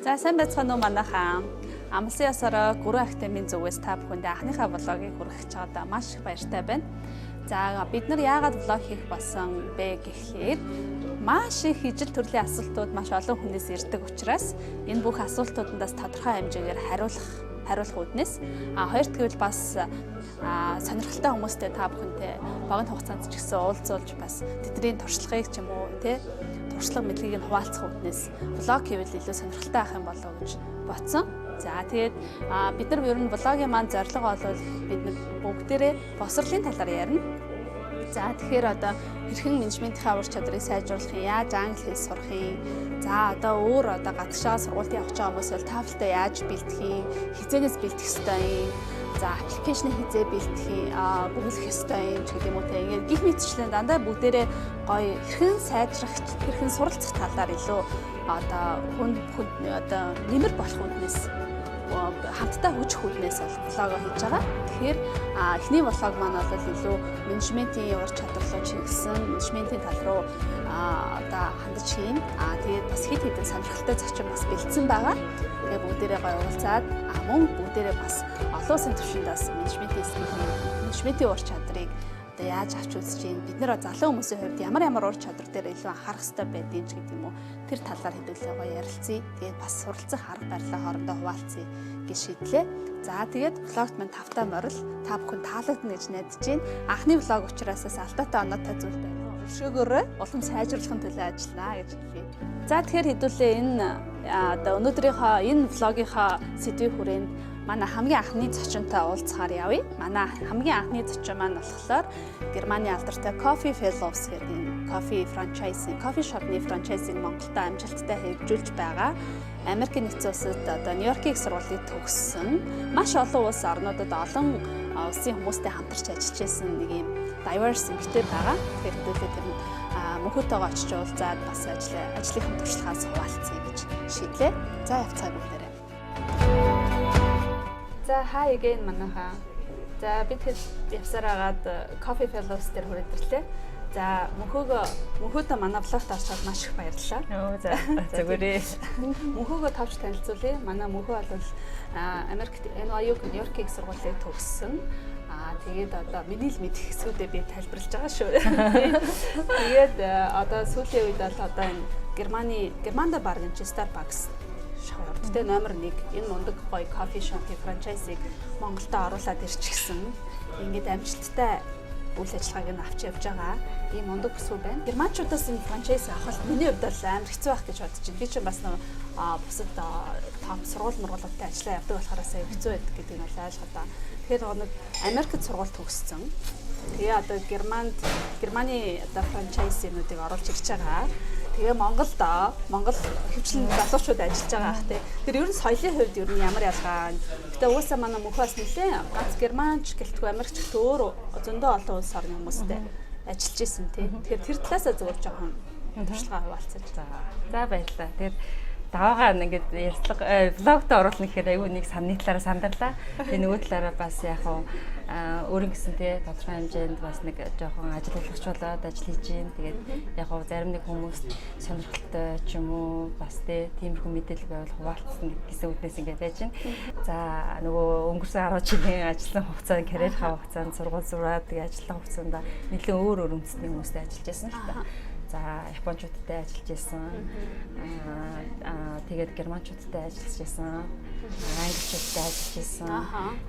За сайн байцгаана уу манайхаа. Амлсан ёсороо Гурун Академийн зүгээс та бүхэндээ анхныхаа влогийг хүргэж байгаадаа маш их баяртай байна. За бид нар яагаад влог хийх болсон бэ гэхлээр маш их ижил төрлийн асуултууд маш олон хүнээс ирдэг учраас энэ бүх асуултуудаас тодорхой хэмжээгээр хариулах үүднээс хоёрт гэвэл бас сонирхолтой хүмүүстэй та бүхэнтэй богино хугацаанд ч гэсэн уулзуулж бас тэдний туршлагыг ч юм уу туршлага мэдлэгийг нь хуваалцах үүднээс влог хийвэл илүү сонирхолтой байх юм болов уу гэж бодсон. За тэгээд бид нар ер нь влогийн маань зорилго бол бид бүгдээрээ босрлын талаар ярина. За тэгэхээр одоо хэрхэн менежментийн ур чадрыг сайжруулах юм, яаж англи хэл сурах юм. За одоо өөр одоо гадагшаа сургуульд явах гэж байгаа хүмүүс бол таблетаа яаж бэлдэх юм, хизээнээс бэлдэх ёстой юм. За аппликейшн хизээ бэлдэх юм, бүгэлдэх ёстой юм ч гэдэг юм уу те. Ингээд гих мэтчлэн дандаа бүгдээрээ гоё хэрхэн сайжрах, хэрхэн суралцах талаар илүү одоо хүнд одоо нэмэр болох үднээс хамтдаа хүч хүднээс бол влогоо хийж байгаа. Тэгэхээр эхний влог маань бол илүү менежментийн ур чадвар руу чиглэсэн, менежментийн тал руу одоо хандаж хийн. Тэгээд бас хэд хэдэн сонирхолтой зочин бас бэлдсэн байгаа. Тэгээд бүгдээрээ гоё уулзаад мөн бүгдээрээ бас олон улсын түвшинд бас менежментийн ур чадрыг одоо яаж авч үзэж чинь бид нэр залуу хүмүүсийн хувьд ямар ур чадвар дээр илүү анхаарах хэрэгтэй байдгийг ч гэдэг юм уу тэр талаар хэдүүлээ гоё ярилцъя. Тэгээд бас суралцах арга барилаа хоорондоо хуваалцъя гэж шийдлээ. За тэгээд влогт маань тавтаа морил та бүхэн таалагдана гэж найдаж байна. Анхны влог учраас алдаатай оноотой зүйл байна. Өршөөгөөрөө улам сайжруулахын төлөө ажиллана гэж хэлье. За тэгэхээр хэдүүлээ энэ одоо өнөөдрийнхөө энэ влогийнхоо сэдвийн хүрээнд манай хамгийн анхны зочинтой уулзахаар явъя. Манай хамгийн анхны зочин маань болохоор Германы алдартай Coffee Fellows гэдэг энэ кофе шопны франчайзинг Монголда амжилттай хэрэгжүүлж байгаа. Америкийн нэгдсэн улсад одоо Нью-Йоркийн их сургуулийг төгссөн. Маш олон улс орнуудад олон улсын хүмүүстэй хамтарч ажиллаж байсан нэг юм diverse эмэгтэй байгаа. Тэгэхээр хэдүүлээ тэр мөнхөтэйгөө очиж уулзаад бас ажлынхаа туршлагаас хуваалцъя гэж шийдлээ. За явцгаая бүгдээрээ. За hi again манайхаа. За бид явсаар агаад Coffee Fellows дээр хүрээдэрлээ. За мөнхөөдөө манай влогт орчоод маш их баярлалаа. Оо за зүгээрээ. Мөнхөөгөө товч танилцуулъя. Манай мөнхөө бол Америкт Нью-Йоркийн их сургуулийг төгссөн. Тэгээд одоо миний л мэдих хэсгүүдээ би тайлбарлаж байгаа шүү. Тэгээд одоо сүүлийн үед бол одоо энэ Германда баг энэ Starbucks шоурд номер 1 энэ мундаг гоё кофе шопын франчайзыг Монголд оруулаад ирчихсэн. Ингээд амжилттай үйл ажиллагааг нь авч явж байгаа. Ийм мундаг бүсгүй байна. Германчуудаас энэ франчайз авах миний хувьд бол амар хэцүү байх гэж бодож байна. Би ч бас бусад топ сургуулиудтай ажиллаа явдаг болохоор сая хэцүү байдаг гэдгийг нь ойлгоод байна. Тэгэхээр нэг Америкт сургууль төгссөн. Тэгээ одоо Германы одоо франчайзинуудыг оруулж ирж байгаа. Тэгээ Монгол хөвчлэн залуучууд ажиллаж байгаа ах тий. Тэр ер нь соёлын хувьд ер нь ямар ялгаа. Гэтэ уусаа манай мөнхөөс нэлээ ганц германч гэлтгүй Америкч гэлтгүй өөр зөндөө олон улс орны хүмүүстэй ажиллаж исэн тий. Тэгэхээр тэр талаасаа зөвхөн жоохон туршлага хуваалцаж. За баярлалаа. Тэгээд даваагаар ингээд ярьцлага влогт оруулах гэхээр аюу нэг санны талаараа сандарлаа. Тэгээ нөгөө талаараа бас яг өөрийн гэсэн тий тодорхой хэмжээнд бас нэг жоохон ажилуулагч болоод ажил хийж гин. Тэгээд яг зарим нэг хүмүүс сонирхолтой ч юм уу бас тиймэрхүү мэдээлэл байвал хуваалцсан гэсэн үднээс ингээд байж гин. За нөгөө өнгөрсөн 10 жилийн ажлын хугацаанд карьерийнхаа хугацаанд сургууль зураад тэгээд ажлын хугацаанд нэлээд өөр үндэсний хүмүүстэй ажиллаж байсан л та. За японочдтой ажиллаж байсан. Тэгээд германчуудтай ажиллаж байсан. Англичуудтай ажиллаж байсан.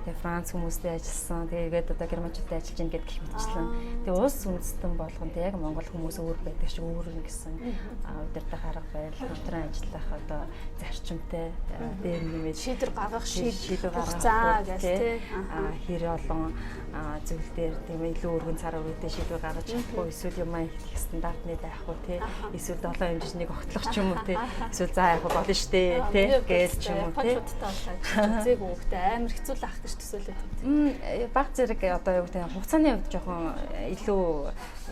Тэгээд Франц хүмүүстэй ажилласан. Тэгээд одоо германчуудтай ажиллаж ин гэдэг мэтчлэн. Тэгээд улс үндэстэн болгонд яг монгол хүмүүс өөр байдаг шиг өөр гэсэн удирдах арга барил, хамтран ажиллах одоо зарчимтай дээр нэмээд шийдвэр гаргах хугацаа гэж тий. Хэр олон зүйл дээр тийм илүү өргөн цар үргэлтэй шийдвэр гаргаж чадахгүй эсвэл юм их стандартны байх уу тий. Эсвэл 7 хэмжээнийг огтлох ч юм уу тий. Эсвэл за яг болно штэ тий гэж ч юм уу тий. Зээг үгтэй амар хэцүү л ах гэж төсөөлөд байна. Баг зэрэг одоо юу гэдэг хугацааны хувьд жоохон илүү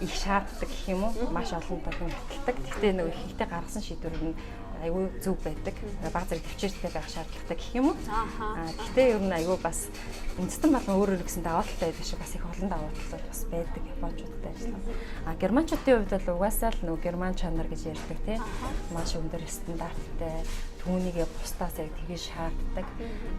их шаарддаг гэх юм уу? Маш олон талын хэтэлдэг. Гэхдээ нөгөө ихтэй гаргасан шийдвэр нь айгүй зөв байдаг. Баг зэрэг төвчээртэй байх шаардлагатай гэх юм уу? Гэхдээ ер нь айгүй бас үндэстэн болгон өөр гэсэн даваа талтай байдаг шиг бас их олон даваа тал бас байдаг японочдод ажиллана. Германчуудын хувьд бол угаасаа л нөгөө герман чанар гэж ярьдаг тийм маш өндөр стандарттай түүнийг бусдаас яг тгийж шаарддаг.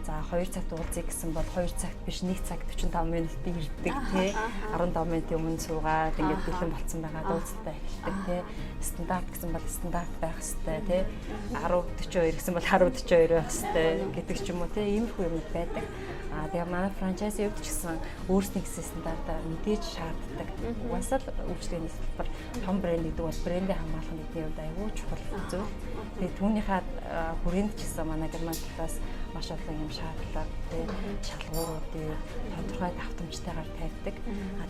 За 2 цагт уулзъя гэсэн бол 2 цагт биш 1 цаг 45 минутын ирдэг тий. 15 минутын өмнө суугаад ингээд бэлэн болцсон байгаа дууцтай эхэлдэг тий. Стандарт гэсэн бол стандарт байх хэрэгтэй тий. 10:42 гэсэн бол 10:42 байх хэрэгтэй гэдэг ч юм уу тий. Иймэрхүү юм байдаг. Тэгээ манай франчайзи хувьд ч гэсэн өөрсний гэсэн стандартаар мэдээж шаарддаг. Угаасаа л үйлчлэгээний салбар том брэнд гэдэг бол брендээ хамгаалах гэдэг нь аюул чухал зүйл. Тэгээ түүнийхээ хүрээнд ч гэсэн манай герман талаас маш олон юм шаардлага, шалгууруудыг тодорхой давтамжтайгаар тавьдаг.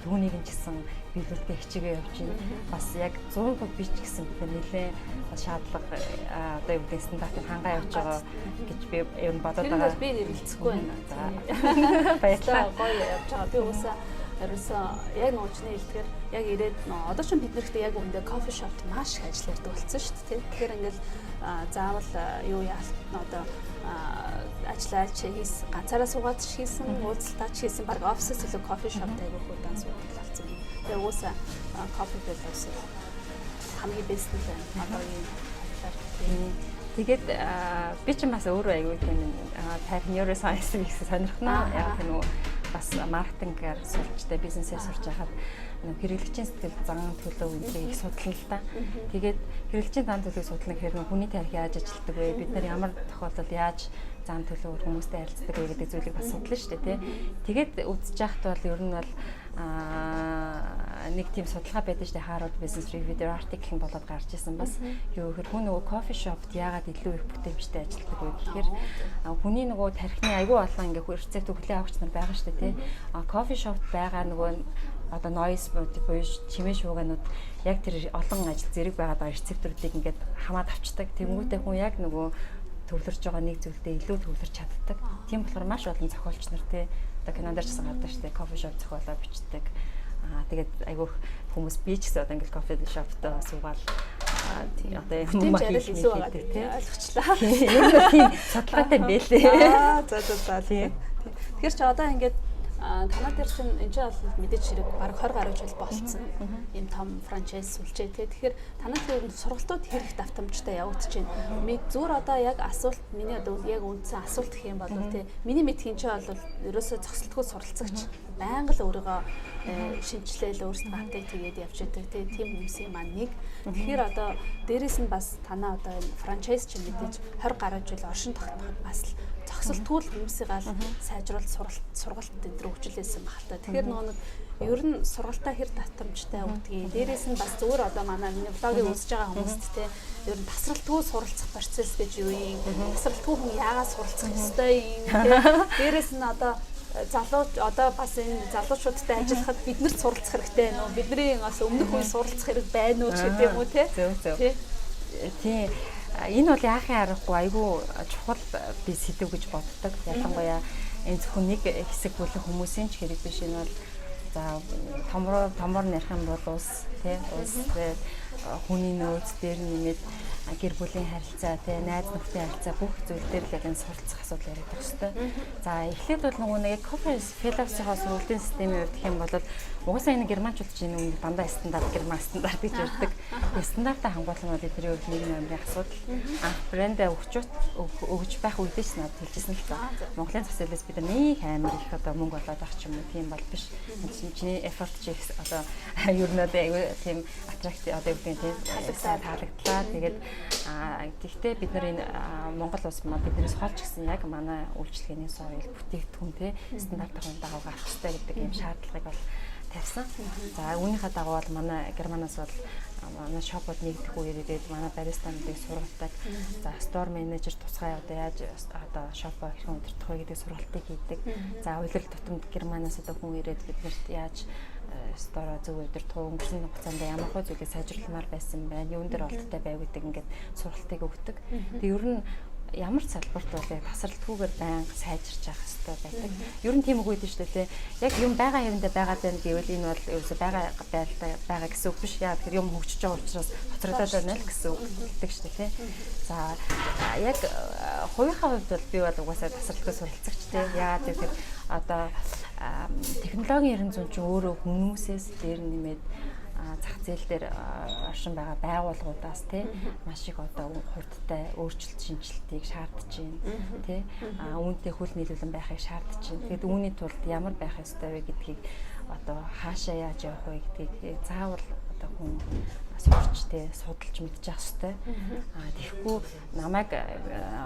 Түүнийг нь ч гэсэн биелүүлдэг хичээгээ явж байна. Бас яг 100% би ч гэсэн бид нэлээ шаардлага одоо юу гэдэг стандартыг хангаа явж байгаа гэж би ер нь бодоод байгаа. Тэр нь би нэрэлцэхгүй байна. За баярлалаа. Гоё явж байгаа. Би уусаа ерөөсөө яг нуучны хэлтгэр яг ирээд одоо ч бид нэрхтээ яг үүндээ кофе шопт маш их ажил ярьдаг болсон шүү дээ. Тэгэхээр ингээл заавал юу яалт одоо ажиллаач хийсэн ганцаараа суугаад хийсэн уулзалтаач хийсэн баг офисээс илүү кофе шопт айгуу хөдөө суудаг болсон юм. Тэгээ уусаа кофе бэлээс хамгийн бэст нь одоо юм. Тэгээд би ч бас өөрөө аягүй тийм тайп neuroscience гэсэн сонирхноо. Яг нөгөө бас маркетингээр сурчтай бизнесээ сурч байхад хэрэглэгчийн сэтгэл зан төлөв үнийг их судлана л да. Тэгээд хэрэглэгчийн зан төлөвийг судлах гэхээр хүний тарих яаж ажилтдаг вэ? Бид нар ямар тохиолдолд яаж зан төлөв хүмүүстэй харилцдаг вэ гэдэг зүйлийг бас судлана шүү дээ, тий. Тэгээд үзэж яхад бол ер нь бол нэг тийм судалгаа байдаг шүү дээ, Harvard Business Review дээр артикл нь болоод гарч ирсэн бас юу гэхээр хүн нөгөө кофе шопт яагаад илүү их бүтээмжтэй ажилтдаг вэ гэхээр хүний нөгөө тархины аюул олон ингээ рецепт хөглөө авахч нар байгаа шүү дээ, тий. Кофе шопт байгаа нөгөө одоо noise буюу чимээ шуугаанууд яг тэр олон ажил зэрэг байгаад байгаа рецепторуудыг ингээд хамаад авчдаг. Тэнгүүтээ хүн яг нөгөө төвлөрч байгаа нэг зүйлдээ илүү төвлөрч чаддаг. Тийм болохоор маш олон зохиолч нар тий одоо кинонд ч гэсэн гардаг шүү дээ, кофе шоп зохиолоо бичдэг. Тэгээд айгүйх хүмүүс би ч гэсэн одоо ингээд кофе шоптоо суугаад одоо юм ярил илүү байгаа тий ойлгочлаа. Ер нь тийм судалгаатай байлээ. За. Тэгэхээр ч одоо ингээд танаа дээр чинь энэ ч бол мэдээж хэрэг бараг 20 гаруй жил болцсон. Ийм том франчайз сүлжээ тий. Тэгэхээр танаа дээр сургалтууд хэрэг давтамжтай явагдаж байна. Ми зүгээр одоо яг асуулт миний одоо яг үндсэн асуулт гэх юм бол тий. Миний мэдхийн чинь бол ерөөсөө зогсолтгүй суралцагч байнга л өөрийгөө шинжилээл өөрсдөө апдейт хийгээд явж байдаг тий. Тим хүмүүсийн маань нэг. Тэгэхээр одоо дээрэс нь бас танаа одоо энэ франчайз чинь мэдээж 20 гаруй жил оршин тогтноход бас л зогсолтгүй л хүмүүсийг аль сайжруулалт сургалт энэ төр хөгжүүлсэн багтаа. Тэгэхээр нөгөө нэг ер нь сургалтаа хэр татамжтай өгдгийг. Дээрээс нь бас зүгээр одоо манай блогийг үзэж байгаа хүмүүст те ер нь тасралтгүй суралцах процесс гэж юу юм. Тасралтгүй хүн яагаад суралцах ёстой юм те. Дээрээс нь одоо залуу одоо бас энэ залуучуудтай ажиллахад бид нарт суралцах хэрэгтэй байна уу? Бидний бас өмнөх үе суралцах хэрэг байна уу гэдэг юм уу те. Зөв. Тийм. Энэ бол яахын аргагүй айгүй чухал би сэдв гэж боддог. Ялангуяа энэ зөвхөн нэг хэсэг бүлэг хүмүүсийн ч хэрэг биш. Энэ бол за томор нэрх юм бол улс тий улс хүний нөөц дээр нэмээд гэр бүлийн харилцаа тий найз нөхдөд харилцаа бүх зүйл дээр л яг энэ суралцах асуудал яригдах хэвээр. За эхлээд бол нөгөө нэг кофе философийн сургалтын системийн хувьд гэх юм бол угаасаа энэ германчууд чинь үүнийг дандаа стандарт герман стандарт гэж ярьдаг. Стандартаа хангуулсан бол бидний хувьд нэг номерын асуудал. Брэндээ өгч байх үедээс надад хэлжсэн л та. Монголын засаглалаас бид нэг амар их одоо мөнгө олоод авах ч юм уу тийм бол биш. Чиний effort чи одоо ер нь одоо тийм attractive одоо юу гэдэг тийм таалагдлаа. Тэгээд гэхдээ бид нар энэ Монгол улс маань биднээс холч гэсэн яг манай үйлчлэгээний соёл бүтээгдэхүүн тий стандартын дагуу гарах хэрэгтэй гэдэг ийм шаардлагыг бол тавьсан. За үүнийхээ дагуу бол манай Германаас бол манай шопод нэгдэх үеэр ирээд манай баристануудыг сургадаг. За стор менежер тусгай одоо яаж одоо шопоо хэрхэн удирдах вэ гэдэг сургалтыг хийдэг. За уйлал тутамд Германаас одоо хүн ирээд биднэрт яаж стора зөв удирдах уу, өнгөрсөн хугацаанд ямар хөө зүйлийг сайжруулмаар байсан байна, юун дээр олдтой байв гэдэг ингээд сургалтыг өгдөг. Тэгээ ер нь ямар ч салбарт бол яг тасралтгүйгээр байнга сайжирч явах хэрэгтэй байдаг. Ер нь тийм үг өгдөө шүү дээ. Яг юм байгаа хэрэндээ байгаад байна гэвэл энэ бол ерөөсөй байгаа байралтай байгаа гэсэн үг биш. Яг тэр юм хөгжиж байгаа учраас хоцрогдоод байна л гэсэн үг хэлдэг шүү дээ. За яг хувийнхаа хувьд бол би бол угаасаа тасралтгүй суралцагч тийм. Яагаад гэвэл одоо технологийн 90 зүүн чинь өөрөө хүмүүсээс дээр нэмээд зах зээл дээр оршин байгаа байгууллагуудаас тий маш их одоо хурдтай өөрчлөлт шинжилтийг шаардж байна тий үүнтэй хөл нийлүүлэн байхыг шаардж байна. Тэгээд үүний тулд ямар байх ёстой вэ гэдгийг одоо хаашаа яаж явах вэ гэдгийг заавал одоо хүн сурч тий судалж мэдчих хэвээр. Тэгэхгүй намайг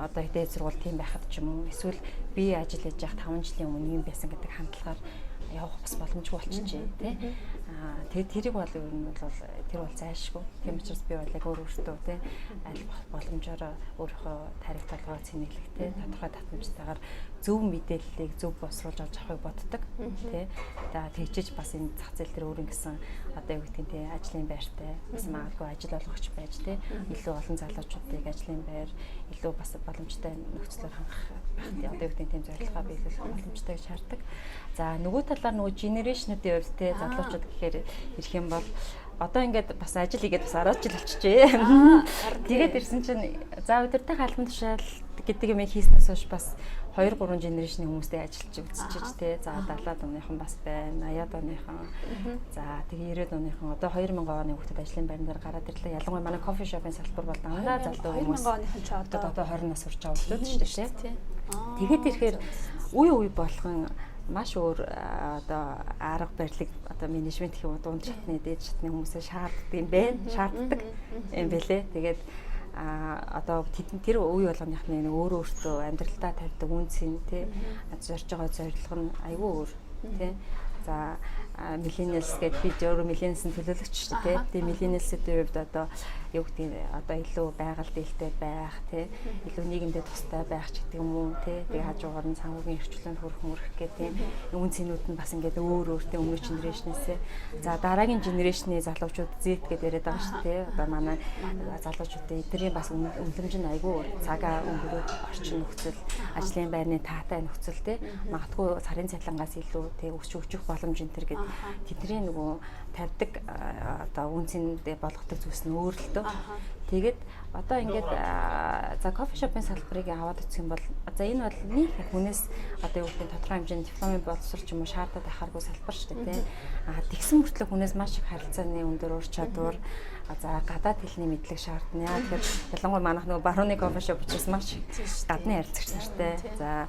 одоо дээд сургууль тийм байхад ч юм уу эсвэл би ажил хийж явах 5 жилийн өмнө юм байсан гэдэг хандлагаар явах бас боломжгүй болчихжээ тий. Тэгээд тэрийг бол ер нь бол тэр бол зайлшгүй. Тийм учраас би бол яг өөртөө тий аль боломжоор өөрийнхөө тарих толгойг цэнэглэх тий тодорхой татамжтайгаар зөв мэдээллийг зөв босруулж авч авахыг боддог тий. За тэгчиж бас энэ зах зээл дээр өөрийн гэсэн одоо юу гэдгийг тий ажлын байртай бас магадгүй ажил олгогч байж тий илүү олон залуучуудыг ажлын байр илүү бас боломжтой нөхцлөөр хангах байх тий одоо юу гэдгийг тийм зорилгоо биелүүлэх боломжтой гэж шаарддаг. За нөгөө талаар нөгөө генерашнуудын хувьд тий залуучууд гэхээр ирэх юм бол одоо ингээд бас ажил хийгээд бас 10 жил болчихжээ. Тэгээд ирсэн чинь за өдөртэй халбан тушаал гэдэг юм хийснээс хойш бас 2 3 генерашны хүмүүстэй ажиллаж үзчихэж тий. За 70-аад оныхан бас байна, 80-аад оныхан. За тэгээ 90-аад оныхан одоо 2000 оны хүүхдэд ажлын байран дээр гараад ирлээ. Ялангуяа манай кофе шопын салбар бол дандаа залуу хүмүүс 2000 оныхан ч одоо 20 нас хүрч байгаа хүмүүс шүү дээ тий. Тэгээд ирэхээр үе болгон маш өөр одоо арга барилыг одоо менежмент гэх юм уу дунд шатны дээд шатны хүмүүсээ шаарддаг юм бэлээ. Тэгээд одоо тэр үе болгоныхны өөр өөртөө амьдралдаа тавьдаг үнцэн тий зорж байгаа зорилго нь айгүй өөр тий. За millennials гэдэг бид өөрөө millennials-ын төлөөлөгч шүү дээ тий. Millennials-ийн хувьд одоо юу гэдэг одоо илүү байгаль дэлтэй байх тий илүү нийгэмдээ тустай байх ч гэдэг юм уу тий. Тэгээ хажуугаар нь санхүүгийн эрхчлөнд хүрэх гэх тийм үн цэнүүд нь бас ингээд өөр тий өмнөх генерашнээсээ. За дараагийн генерашны залуучууд Z гэдээ яриад байгаа шүү дээ. Одоо манай залуучуудын эдгэрийн бас үнэлэмж нь айгүй цагаа өнгөрөх орчин нөхцөл ажлын байрны таатай нөхцөл тий магадгүй сарын цалингаас илүү тий өсчих боломж энэ төр гэдэг тэдний нөгөө тавьдаг одоо үнцэндээ болгодог зүйлс нь өөр л дөө. Тэгээд одоо ингээд за кофе шопын салбарыг аваад үзэх юм бол за энэ бол нэг хүнээс одоо юу гэх юм тодорхой хэмжээний дипломын боловсрол ч юм уу шаардаад байхааргүй салбар шүү дээ тий. Тэгсэн мөртлөө хүнээс маш их харилцааны өндөр ур чадвар за гадаад хэлний мэдлэг шаардна. Тэгэхээр ялангуяа манайх нөгөө барууны кофе шоп учраас маш гадны харилцагч нартай. За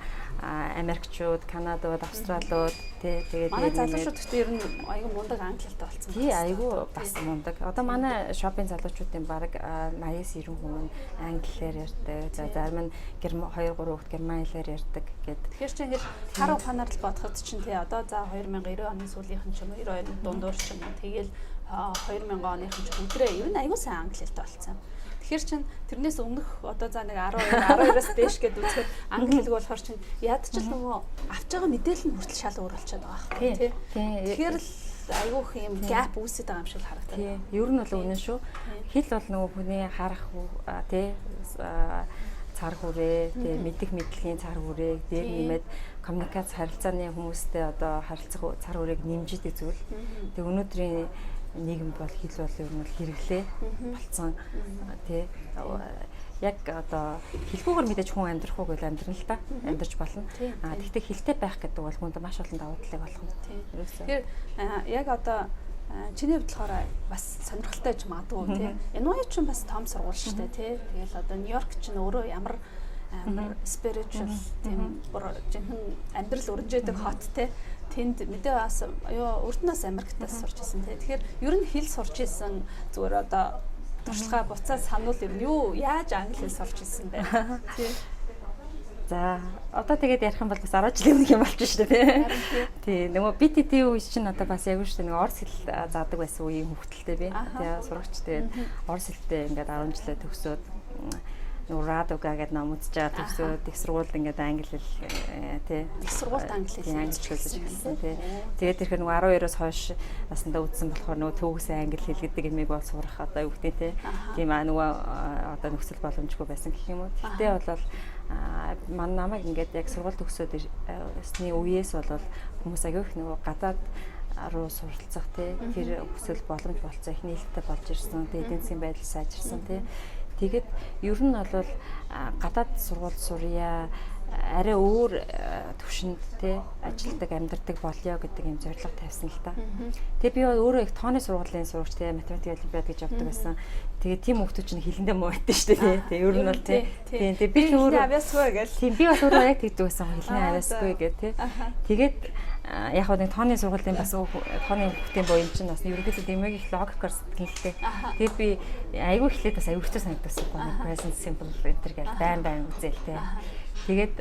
Америкчууд, Канадууд, Австралиуд тий тэгээд манай залуучууд гэхдээ ер нь аюу мундаг англи хэлтэй болсон. Тий аюу бас мундаг. Одоо манай шопын залуучуудын баг 80-90% хүн англи хэлээр ярьдаг. За зарим нь 2 3 хүүхд герман хэлээр ярьдаг гэдэг. Тэгэхээр чи ингээд хар ухаанаар л бодоход чинь тий одоо за 2090 оны сүүлийнхэн ч юм уу 90 оны дундуур ч юм уу тэгэл 2000 оныхан ч өдрөө ер нь аюу сайн англи хэлтэй болсон. Тэгэхээр чин тэрнээс өмнөх одоо за нэг 12-аас дээш гэдээ үзэхэд англи хэлг болохоор чин яд ч л нөгөө авч байгаа мэдээлэл нь хүртэл шал өөр болчиход байгаа байхгүй тий. Тэгэхээр л айгүйх юм gap үүсэж байгаа юм шиг харагдав. Тий. Ер нь бол үнэн шүү. Хэл бол нөгөө хүний харах тий цар хүрээ тий мэдих мэдлэгийн цар хүрээг дээр нэмээд коммуникац харилцааны хүмүүстэй одоо харилцах цар хүрээг нэмжидэг зүйл. Тэг өнөөдрийн нийгэмд бол хэл бол ер нь бол хэрэглээ болцсон тий яг одоо хэлгүүгээр мэдээж хүн амьдрах уу гэж амьдрна л да амьдарч болно. Тэгвэл хэлтэй байх гэдэг бол хүнд маш олон давуу талыг болгоно. Тэгэхээр яг одоо чиний хувьд болохоор бас сонирхолтой гэж магадгүй тий. NYU ч бас том сургууль шүү дээ тий. Тэгэл одоо Нью-Йорк ч өөрөө ямар spiritual тийм жинхэнэ амьдрал өрнжээдэг хот тий. Тэнд мэдээ бас өртнөөс Америктаас сурч ирсэн тий. Тэгэхээр ер нь хэл сурч ирсэн зүгээр одоо туршлагаа буцаад сануул ер нь юу яаж англи хэл сурч ирсэн бэ? Тий. За одоо тэгээд ярих юм бол бас 10 жилийн өмнөх юм болж шүү дээ тий. Нөгөө BTT үе чинь одоо бас яг шүү дээ нөгөө орс хэл заадаг байсан үеийн хөвгтөлтэй би. Тий сурагч тэгээд орс хэлтэй ингээд 10 жилээ төгсөөд нөгөө радуга гэдэг ном үзэж байгаа төгсөөд их сургуульд ингээд англи хэл тий. Их сургуульд англи хэл үзэж эхэлсэн тий. Тэгээд тэрхээр нөгөө 12-оос хойш насандаа үзсэн болохоор нөгөө төвөөсөө англи хэл гэдэг юмыг бол сурах одоо юу гэдэг тий. Тийм нөгөө одоо нөхцөл боломжгүй байсан гэх юм уу. Тэгтээ бол намайг ингээд яг сургууль төгсөөд өсний үеэс бол хүмүүс агиох нөгөө гадаад руу суралцах тий тэр хүсэл боломж болцсон их нээлттэй болж ирсэн тий эдийн засгийн байдал сайжирсан тий тэгээд ер нь бол гадаад сургууль сурья арай өөр төвшөнд те ажилдаг амьдардаг болёо гэдэг юм зорилго тавьсан л та. Тэгээ би өөрөө их тооны сургуулийн сурагч те математик олимпиад гэж явдаг байсан. Тэгээ тийм хүмүүс чинь хилэндээ муу байдсан шүү дээ. Тэгээ ер нь бол те. Тийм тэгээ би өөрөө авьяасгүй гэж. Тийм би бас өөрөө яг тэгдэг байсан хилэн авьяасгүй гэх те. Тэгээд яг нэг тооны сургуулийн бас тооны хүүхдийн боён чинь бас ерөнхийдөө дэмэг их логикоор сэтгэлтэй. Тэгээд би айгүй ихлээд бас аюултай санагдсан байна. Present simple enter гэж байн үзэлтэй. Тэгээд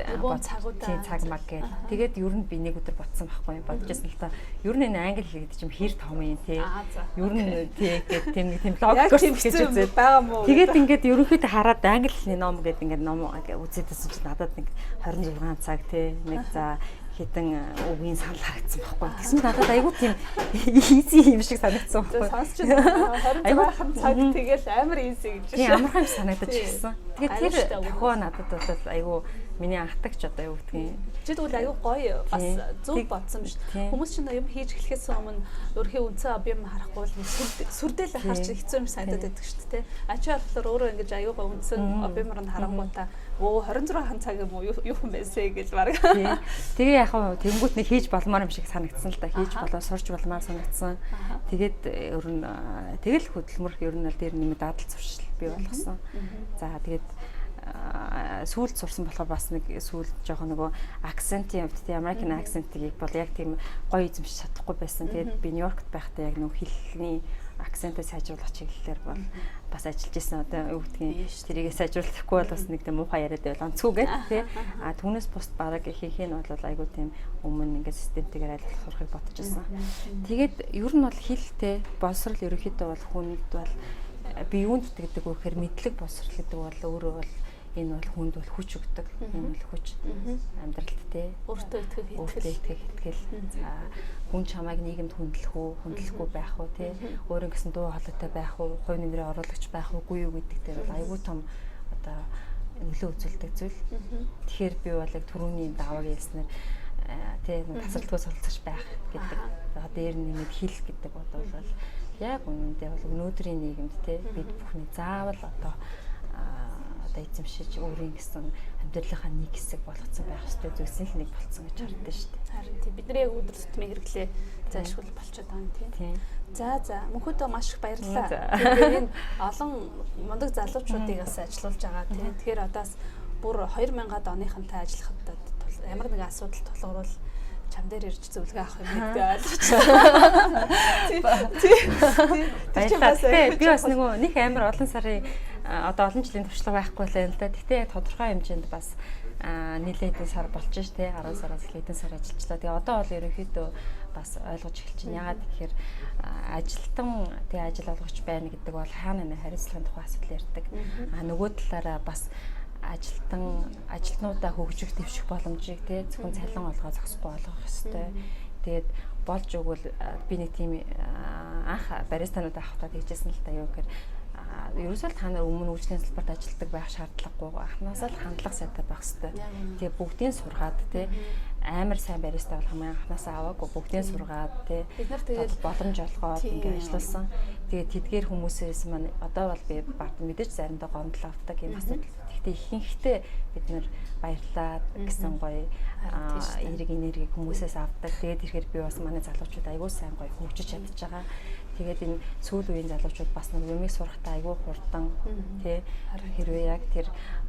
цаг маг гээл. Тэгээд ер нь би нэг өдөр бодсон байхгүй бодчихсон л та. Ер нь энэ англи хэл гэдэг чим хэр том юм те. Ер нь тэгээд тийм логикоор гэж үзээд байгаа мó. Тэгээд ингээд ерөнхийдөө хараад англи хэлний ном гэдэг ингээд ном үзээдсэн чинь надад нэг 26 цаг те нэг за хитэн үгийн санал харагдсан байхгүй. Тэгсэн надад айгүй тийм easy юм шиг санагдсан байхгүй. Сонсч айгүй цаг тэгэл амар easy гэж шиг. Тийм амархан санагдаж ирсэн. Тэгээд тэр тохоо надад бол айгүй миний анхдагч одоо юу гэдгийг. Чи тэгвэл айгүй гоё бас зөв бодсон биш. Хүмүүс чинь юм хийж эхлэхээс өмнө өөрхийн үнцэн объем харахгүй л сүрдэл харч хэцүү юм санагдаад байдаг шүү дээ. Ачаа болохоор өөрөө ингэж айгүй гоё үнцэн объемор нь харангуудаа оо 26 цаг юм уу юу юм байсэ гэж баг. Тэгээ яг хаа тэнгуут нэг хийж болмоор юм шиг санагдсан л да. Хийж болоо сурч болмоор санагдсан. Тэгээд ер нь тэгэл хөдөлмөр ер нь л дээр нэмээд дадал зуршил бий болгосон. За тэгээд сүүлд сурсан болохоор бас нэг сүүлд жоохон нөгөө акцентийн хувьд тийм American accent-ийг бол яг тийм гоё эзэмшиж чадахгүй байсан. Тэгээд би Нью-Йоркт байхдаа яг нөгөө хэлний акцентыг сайжруулах чиглэлээр бол бас ажиллаж исэн. Одоо юу гэдгийг тэрийгээ сайжруулахгүй бол бас нэг тийм муухай яриад байл онцгүй гэх тий. А түүнээс бусд бараг ихэнх нь бол айгүй тийм өмнө ингээд системтэйгээр айлах сурахыг бодож исэн. Тэгээд ер нь бол хэлтэй боловсрал ерөнхийдөө бол хүнд бол би юунд гэдэг вэ гэхээр мэдлэг боловсрал гэдэг бол өөрөө бол энэ бол хүнд бол хүч өгдөг. Энэ бол хүч амьдралд те өөртөө итгэх итгэл. За хүн чамайг нийгэмд хүндлэхгүй байх уу те өөрөө гэсэн дуу хоолойтой байх уу, хувь нэмрээ оруулагч байх уугүй юу гэдэг дээр бол аюул том одоо нөлөө үзүүлдэг зүйл. Тэгэхээр би бол яг түрүүний давааг хэлснээр те тасралтгүй суралцаж байх гэдэг. За дээр нэмээд хэл гэдэг бол яг үнэндээ бол өнөөдрийн нийгэмд те бид бүхний заавал одоо эзэмшиж өөрийн гэсэн амьдралынхаа нэг хэсэг болгоцсон байх ёстой зүйлс л нэг болцсон гэж харагдаж шүү дээ. Харин тийм бидний яг өдөр тутмын хэрэглээ зайлшгүй болчиход байгаа юм тийм. За мөнхөдөө маш их баярлалаа. Тэгээд энэ олон мундаг залуучуудыг бас ажилуулж байгаа тийм. Тэгэхээр одоос бүр 2000-аад оныхантай ажиллахад ямар нэгэн асуудал тулгарвал чам дээр ирж зөвлөгөө авах юм гэдэг ойлгож. Би бас нэг амар олон сарын одоо олон жилийн туршлага байхгүй л да. Гэхдээ яг тодорхой хэмжээнд бас нэлээд сар болж ш тэ 10 сараас хэдэн сар ажиллажлаа. Тэгээ одоо бол ерөнхийдөө бас ойлгож эхэлж байна. Ягаад гэхээр ажилтан тэгээ ажил олгогч байна гэдэг бол хаана нэ хариуцлагын тухай асуудал ярьдаг. Нөгөө талаараа бас ажилтнуудаа хөгжих дэвших боломжийг те зөвхөн цалин олгоо зогсохгүй болгох ёстой. Тэгээд болж өгвөл би нэг тийм анх баристанууд авахтаа тэгжсэн л та юу гэхээр ерөөсөө та нар өмнө үйлчлэлийн салбарт ажилладаг байх шаардлагагүй анхнаасаа л хандлага сайтай байх ёстой. Тэгээ бүгдийг сургаад те амар сайн бариста болох юм анхнаасаа аваагүй бүгдийг сургаад те бид нар тэгээд боломж олгоод ингээд ажилласан. Тэгээ тэдгээр хүмүүсээс маань одоо бол би мэдээж заримдаа гомдол авдаг юм асуудал. Гэхдээ ихэнхдээ бид нар баярлаад гэсэн гоё эерэг энергийг хүмүүсээс авдаг. Тэгээд ирэхээр би бас манай залуучууд аягүй сайн гоё хөгжиж чадж байгаа. Тэгээд энэ сүүл үеийн залуучууд бас нэг юмыг сурахтаа аягүй хурдан тий хэрвээ яг тэр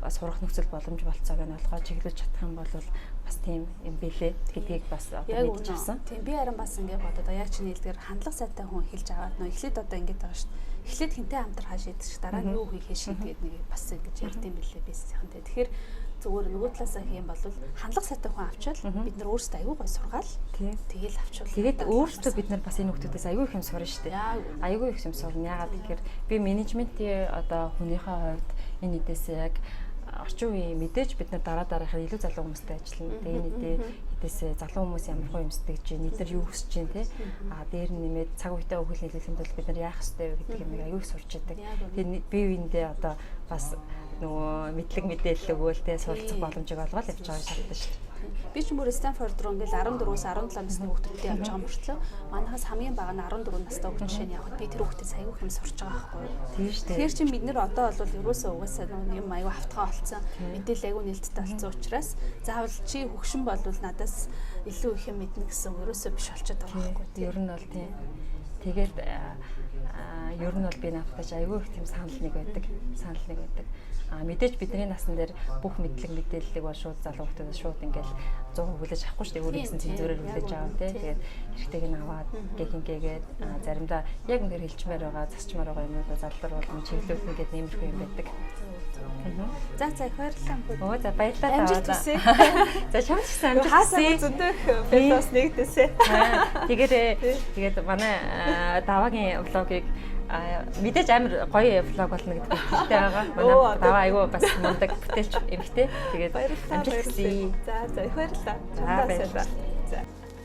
сурах нөхцөл боломж болцоог нь олгоод чиглүүлж чадах юм бол бас тийм юм бэлээ гэдгийг бас одоо мэдж авсан. Тийм би харин бас ингэ бодоод яг чинь хэлдгээр хандлага сайтай хүн хэлж аваад нөө эхлээд одоо ингэж байгаа шүү дээ. Эхлээд хинтээ хамтар хаашид ч дараа нь юу хийх шин тэгээд нэг бас ингэж ярьд юм бэлээ бисийнхэн. Тэгэхээр зүгээр нөгөө талаасаа хийх юм бол хандлага сайтай хүн авчвал бид нар өөрсдөө аягүй гой сургаал. Тэгэл авчвал. Тэгээд өөрсдөө бид нар бас энэ хүмүүсээс аягүй их юм сурна шүү дээ. Аягүй их юм сурна. Яагаад гэхээр би менежментийн одоо хүнийхээ хувьд энэ эдээсээ яг орчин үеийн мэдээж бид нар дараагаараа илүү залуу хүмүүстэй ажиллана. Тэгээ энэ эдээсээ залуу хүмүүс ямар хөө юмсдаг чинь эдгээр юу хүсэж чинь те. Дээр нь нэмээд цаг үедээ өгөх нийлүүлэхэд бол бид нар яах ёстой вэ гэдэг юм аягүй их сурч байдаг. Тэгээ би үндэ одоо бас нөгөө мэдлэг мэдээлэл өгөөл тэ суралцах боломжийг олгоод явж байгаа шалтгаан шүү дээ. Би ч мөр Стэнфорд руу ингээл 14-өөс 17 насны хүүхдүүдтэй явж байгаа мөртлөө манайхаас хамгийн бага нь 14 настай хүүхд жишээ нь явахад би тэр хүүхдэд саягүй хэм сурч байгаа байхгүй юу. Тийм шүү дээ. Тэгэхээр чи бид нэр одоо бол ерөөсөө угаасаа юм аюу автгаа олцсон мэдээлэл аюу нээлттэй олцсон учраас заавал чи хөгшин болвол надаас илүү их юм мэднэ гэсэн ерөөсөө биш болчиход байгаа байхгүй юу. Ер нь бол тийм. Тэгээд ер нь бол би наадтаж аюу их тийм санал нэг байдаг. Мэдээж бидний насан дээр бүх мэдлэг мэдээллийг бол шууд залуу хүмүүсээс шууд ингээл 100% хүлээж авахгүй шүү дээ. Өөрөө гэсэн цензурээр хүлээж аваа тий. Тэгээд эргэтэйг нь аваад гэгингээгээд заримдаа яг үнээр хэлчмээр байгаа, засчмаар байгаа юмудаа залдар болон чиглүүлнэ гэдэг нэмэрхүү юм байдаг. За их баярлалаа. Оо за баярлалаа. Амжилт хүсье. За чамд ч амжилт хүсье. Хаасаа зөндөх фэлос нэгдэсэ. Тэгээд манай даваагийн влогийг мэдээж амар гоё влог болно гэдэг хэлтэй байгаа. Манай даваа айгүй бас мундаг бүтээлч эмэгтэй. Тэгээд амжилт хүсье. За их баярлалаа. Баярлалаа.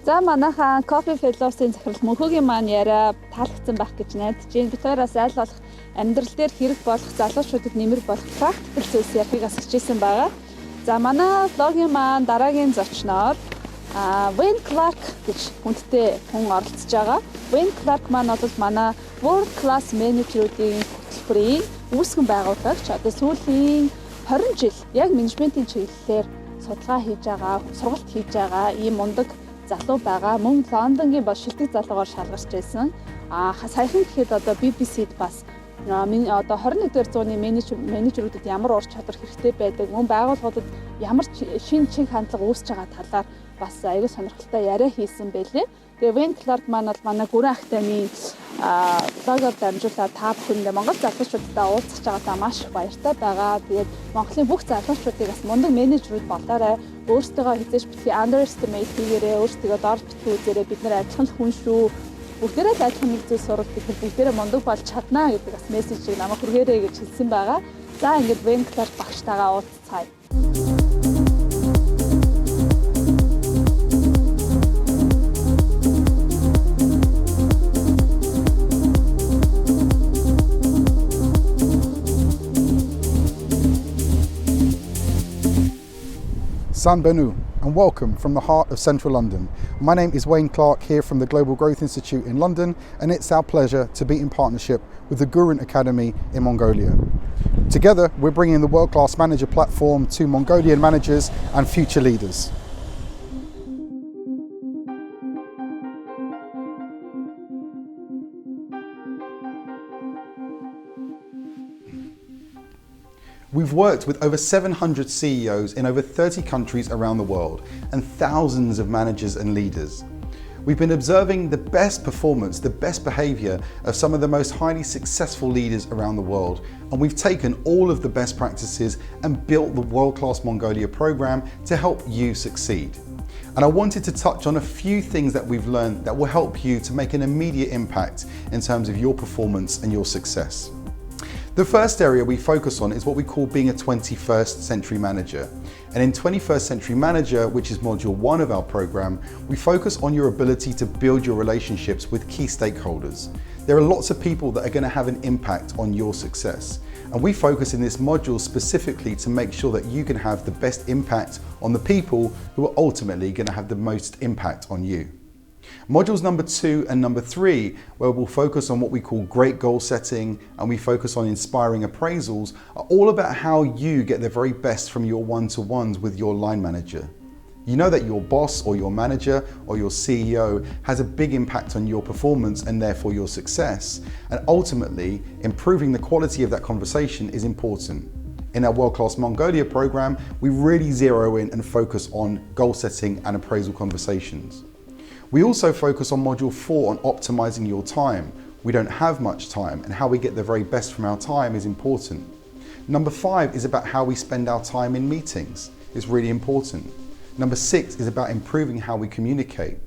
За манайхаа Coffee Fellows-ийн захирал мөнхөгийн маань яриа таалагдсан байх гэж найдаж байна. Бид хоёроос аль болох амьдрал дээр хэрэг болох залуучуудад нэмэр болох практикл зүйлс ярихыг асууж ирсэн байгаа. За манай влогийн маань дараагийн зочноор Wayne Clark гэж хүндтэй хүн оролцож байгаа. Wayne Clark маань бол манай World Class Manager-уудын хөтөлбөрийн үүсгэн байгуулагч. Одоо сүүлийн 20 жил яг менежментийн чиглэлээр судалгаа хийж байгаа, сургалт хийж байгаа ийм мундаг залуу байгаа. Мөн Лондонгийн бас шилдэг залуугаар шалгарч байсан. Саяхан гэхэд одоо BBC-д бас одоо 21-р зууны менежерүүдэд ямар ур чадвар хэрэгтэй байдаг, мөн байгууллагуудад ямар шинэ чиг хандлага үүсэж байгаа талаар бас аюул сонирхолтой яриа хийсэн байлээ. Тэгээ Wayne Clark маань бол манай Гурун Академийн блогоор дамжуулаад та бүхэндээ Монгол залуучуудтай уулзах байгаадаа маш их баяртай байгаа. Тэгээд Монголын бүх залуучуудыг бас мундаг менежерүүд болоорой. Өөрсдөө хизээш битгий underestimate хийгээрэй. Өөрсдөө дор битгий үзээрэй. Бид нар адилхан хүн шүү. Бүгдээрээ адилхан нэг зүйл сурвал бид нар бүгдээрээ мундаг болж чаднаа гэдэг бас мессежийг намайг хүргээрэй гэж хэлсэн байгаа. За ингээд Wayne Clark багштайгаа уулзцаая. San Benu, and welcome from the heart of central London. My name is Wayne Clark, here from the Global Growth Institute in London, and it's our pleasure to be in partnership with the Gurun Academy in Mongolia. Together, we're bringing the world-class manager platform to Mongolian managers and future leaders. We've worked with over 700 CEOs in over 30 countries around the world and thousands of managers and leaders. We've been observing the best performance, the best behavior of some of the most highly successful leaders around the world, and we've taken all of the best practices and built the World-Class Mongolia program to help you succeed. And I wanted to touch on a few things that we've learned that will help you to make an immediate impact in terms of your performance and your success. The first area we focus on is what we call being a 21st century manager. And in 21st Century Manager, which is module 1 of our program, we focus on your ability to build your relationships with key stakeholders. There are lots of people that are going to have an impact on your success. And we focus in this module specifically to make sure that you can have the best impact on the people who are ultimately going to have the most impact on you. Modules number 2 and number 3, where we'll focus on what we call great goal setting and we focus on inspiring appraisals, are all about how you get the very best from your one-to-ones with your line manager. You know that your boss or your manager or your CEO has a big impact on your performance and therefore your success. And ultimately, improving the quality of that conversation is important. In our World-Class Mongolia program, we really zero in and focus on goal setting and appraisal conversations. We also focus on module 4 on optimizing your time. We don't have much time, and how we get the very best from our time is important. Number 5 is about how we spend our time in meetings. It's really important. Number 6 is about improving how we communicate.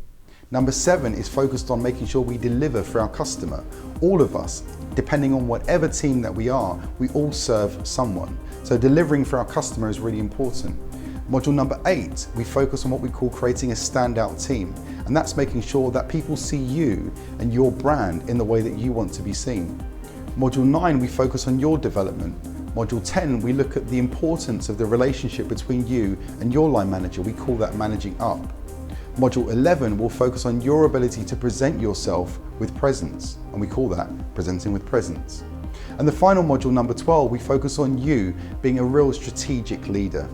Number 7 is focused on making sure we deliver for our customer. All of us, depending on whatever team that we are, we all serve someone. So delivering for our customer is really important. Module number 8, we focus on what we call creating a standout team. And that's making sure that people see you and your brand in the way that you want to be seen. Module 9, we focus on your development. Module 10, we look at the importance of the relationship between you and your line manager. We call that managing up. Module 11 will focus on your ability to present yourself with presence, and we call that presenting with presence. And the final module, number 12, we focus on you being a real strategic leader.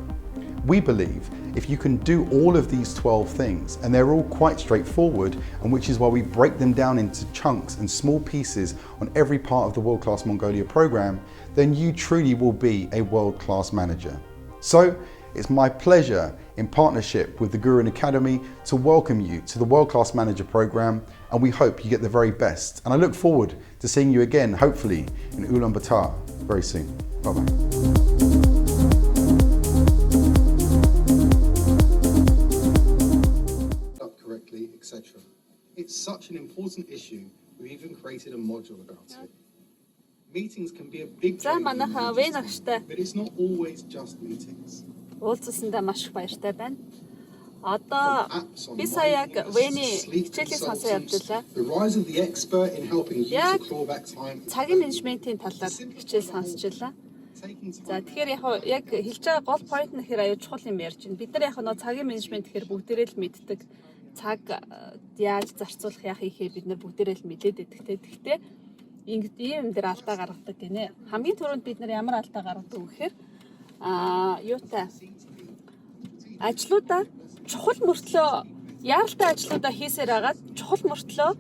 We believe if you can do all of these 12 things, and they're all quite straightforward, and which is why we break them down into chunks and small pieces on every part of the World Class Mongolia program, then you truly will be a world-class manager. So it's my pleasure, in partnership with the Gurun Academy, to welcome you to the World Class Manager program, and we hope you get the very best. And I look forward to seeing you again, hopefully in Ulaanbaatar very soon. Bye-bye. Etc. It's such an important issue, we've even created a module about it. Meetings can be a big За манайха Вэн агштай but it's not always just meetings. уулзсандаа маш их баяртай байна. Одоо би сая яг Вэний хичээлийг сонсоо явж байлаа. The rise of the expert in helping you to claw back time. Цагийн менежментийн талаар хичээл сонсч байлаа. За тэгэхээр яг хэлж байгаа гол point нь хэрэг аюул чухал юм ярьж байна. Бид нар яг нөө цагийн менежмент гэхээр бүгдээрээ л мэддэг. Цаг яаж зарцуулах яах ихээ бид нар бүгдээрээ л мэдээд байдаг те. Гэхдээ ийм дээр алдаа гаргадаг гинэ. Хамгийн түрүүнд бид нар ямар алдаа гаргадаг вэ гэхээр юутай ажлуудаа чухал мөртлөө яаралтай ажлуудаа хийсээр агаад чухал мөртлөө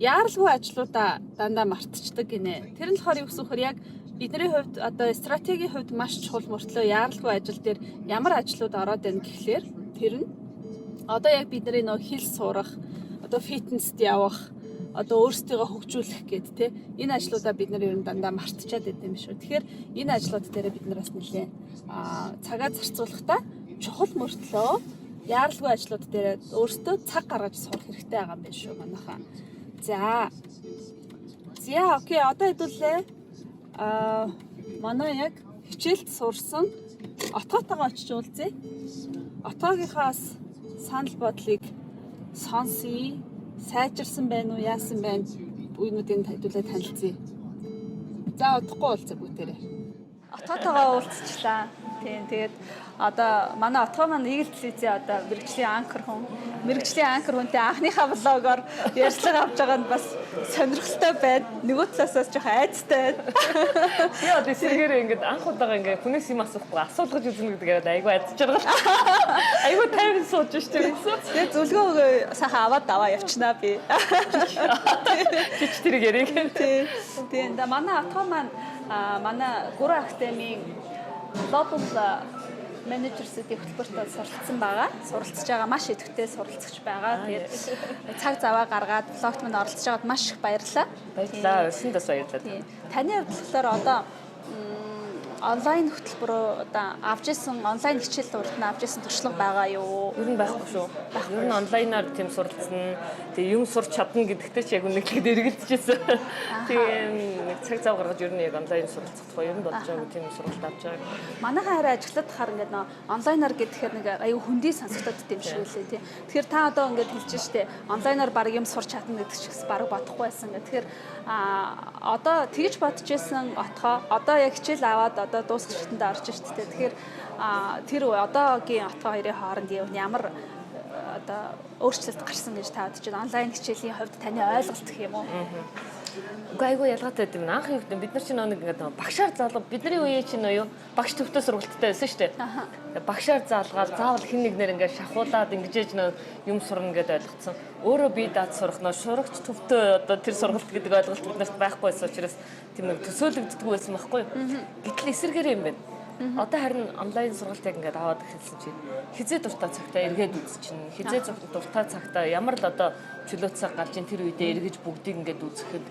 яаралгүй ажлуудаа дандаа мартчихдаг гинэ. Тэр нь болохоор юу гэсэн хэрэг яг бидний хувьд одоо стратегийн хувьд маш чухал мөртлөө яаралгүй ажил дээр ямар ажлууд ороод байна гэхлээр тэр нь одоо яг бидний нөө хэл сурах, одоо фитнест явах, одоо өөрсдийгөө хөгжүүлэх гэд те энэ ажлуудаа бид нар ер нь дандаа мартчихад байт юм шүү. Тэгэхээр энэ ажлууд дээр бид нар бас нэлээ цагаа зарцуулахдаа чухал мөртлөө яаралгүй ажлууд дээр өөрсдөө цаг гаргаж сурах хэрэгтэй байгаа юм байна шүү манайхаа. За окей, одоо хэдүүлээ манай яг хичээлд сурсан отоотойгоо очиж уулзъя. Отоогийнхаас санал бодлыг сонсъё. Сайжирсан байна уу, яасан байна? Үеийнүүдийн хэдүүлээ танилцъя. За удахгүй уулзъя бүгдээрээ. Отоотойгоо уулзчихлаа. Тийм тэгээд одоо манай отгоо маань нийгэлцлээзээ одоо мэрэгжлийн анкер хүн. Мэрэгжлийн анкер хүнтэй анхныхаа блогоор ярьцлага авч байгаа нь бас сонирхолтой байна. Нөгөө талаасаас жоох айцтай байна. Би одоо эсрэгээр ингээд анх удаага ингээд хүнээс юм асуухгүй асуулгаж үзнэ гэдэг яриад айгүй айдж байгаа. Айгүй тайван сууж штэ. Тэгээд зөвлөгөө сайхан аваад аваа явчихнаа би. Чич тэрэг яриг. Тийм. Да манай отгоо маань манай Gurun Academy Global Managers-ийн хөтөлбөртөд суралцсан байгаа. Суралцж байгаа маш идэвхтэй суралцагч байгаа. Тэгээд цаг заваа гаргаад блогт мань оролцож байгаад маш их баярлалаа. Баярлалаа. Өсөндөөс баярлалаа. Таны хувьд одоо онлайн хөтөлбөрөө одоо авч исэн онлайн хичээл дуртна авч исэн туршлага байгаа юу? Ер нь байхгүй шүү. Ер нь онлайнаар тийм суралцсан. Тэгээ юм сурч чадна гэдэгтээ ч яг үнэхээр эргэлдэжсэн. Тэгээ нэг цаг зав гаргаж ер нь яг онлайн суралцах гоё юм болж байгаа тийм сургалт авч байгаа. Манайхаа хараа ажиглаад хахаар ингээд нөө онлайнаар гэхээр нэг аюу хүндий сонсогдоод идэм шиг үлээ тий. Тэгэхээр та одоо ингээд хэлж штэ онлайнаар баг юм сурч чадна гэдэг ч гэсэн баг бодохгүй байсан. Тэгэхээр одоо тэгж бодож исэн отгоо одоо яг хичээл аваад одоо дуусгачтанд орж штэ. Тэгэхээр тэр одоогийн отгоо хоёрын хооронд ямар одоо өөрчлөлт гарсан гэж та бодож байна. Онлайн хичээлийн хувьд таны ойлголт гэх юм уу? Үгүй айгүй ялгаатай юм. Анхны үед бид нар чинь нэг ингээд багшаар заалга бидний үеэ чинь юу багш төвтэй сургалттай байсан шүү дээ. Багшаар заалгаад заавал хин нэгнэр ингээд шахуулаад ингэж юм сурна гэдээ ойлгоцсон. Өөрөө би даад сурах нөө шурагч төвтэй одоо тэр сургалт гэдэг ойлголт биднэрт байхгүй байсан учраас тийм нэг төсөөлөгддөг байсан байхгүй юу. Гэтэл эсэргээр юм байна. Одоо харин онлайн сургалт яг ингээд аваад эхэлсэн чинь хизээ дуртай цагтаа эргээд үзчихнэ. Хизээ дуртай цагтаа ямар л одоо чөлөө цаг гарч ин тэр үедээ эргэж бүгдийг ингээд үзэхэд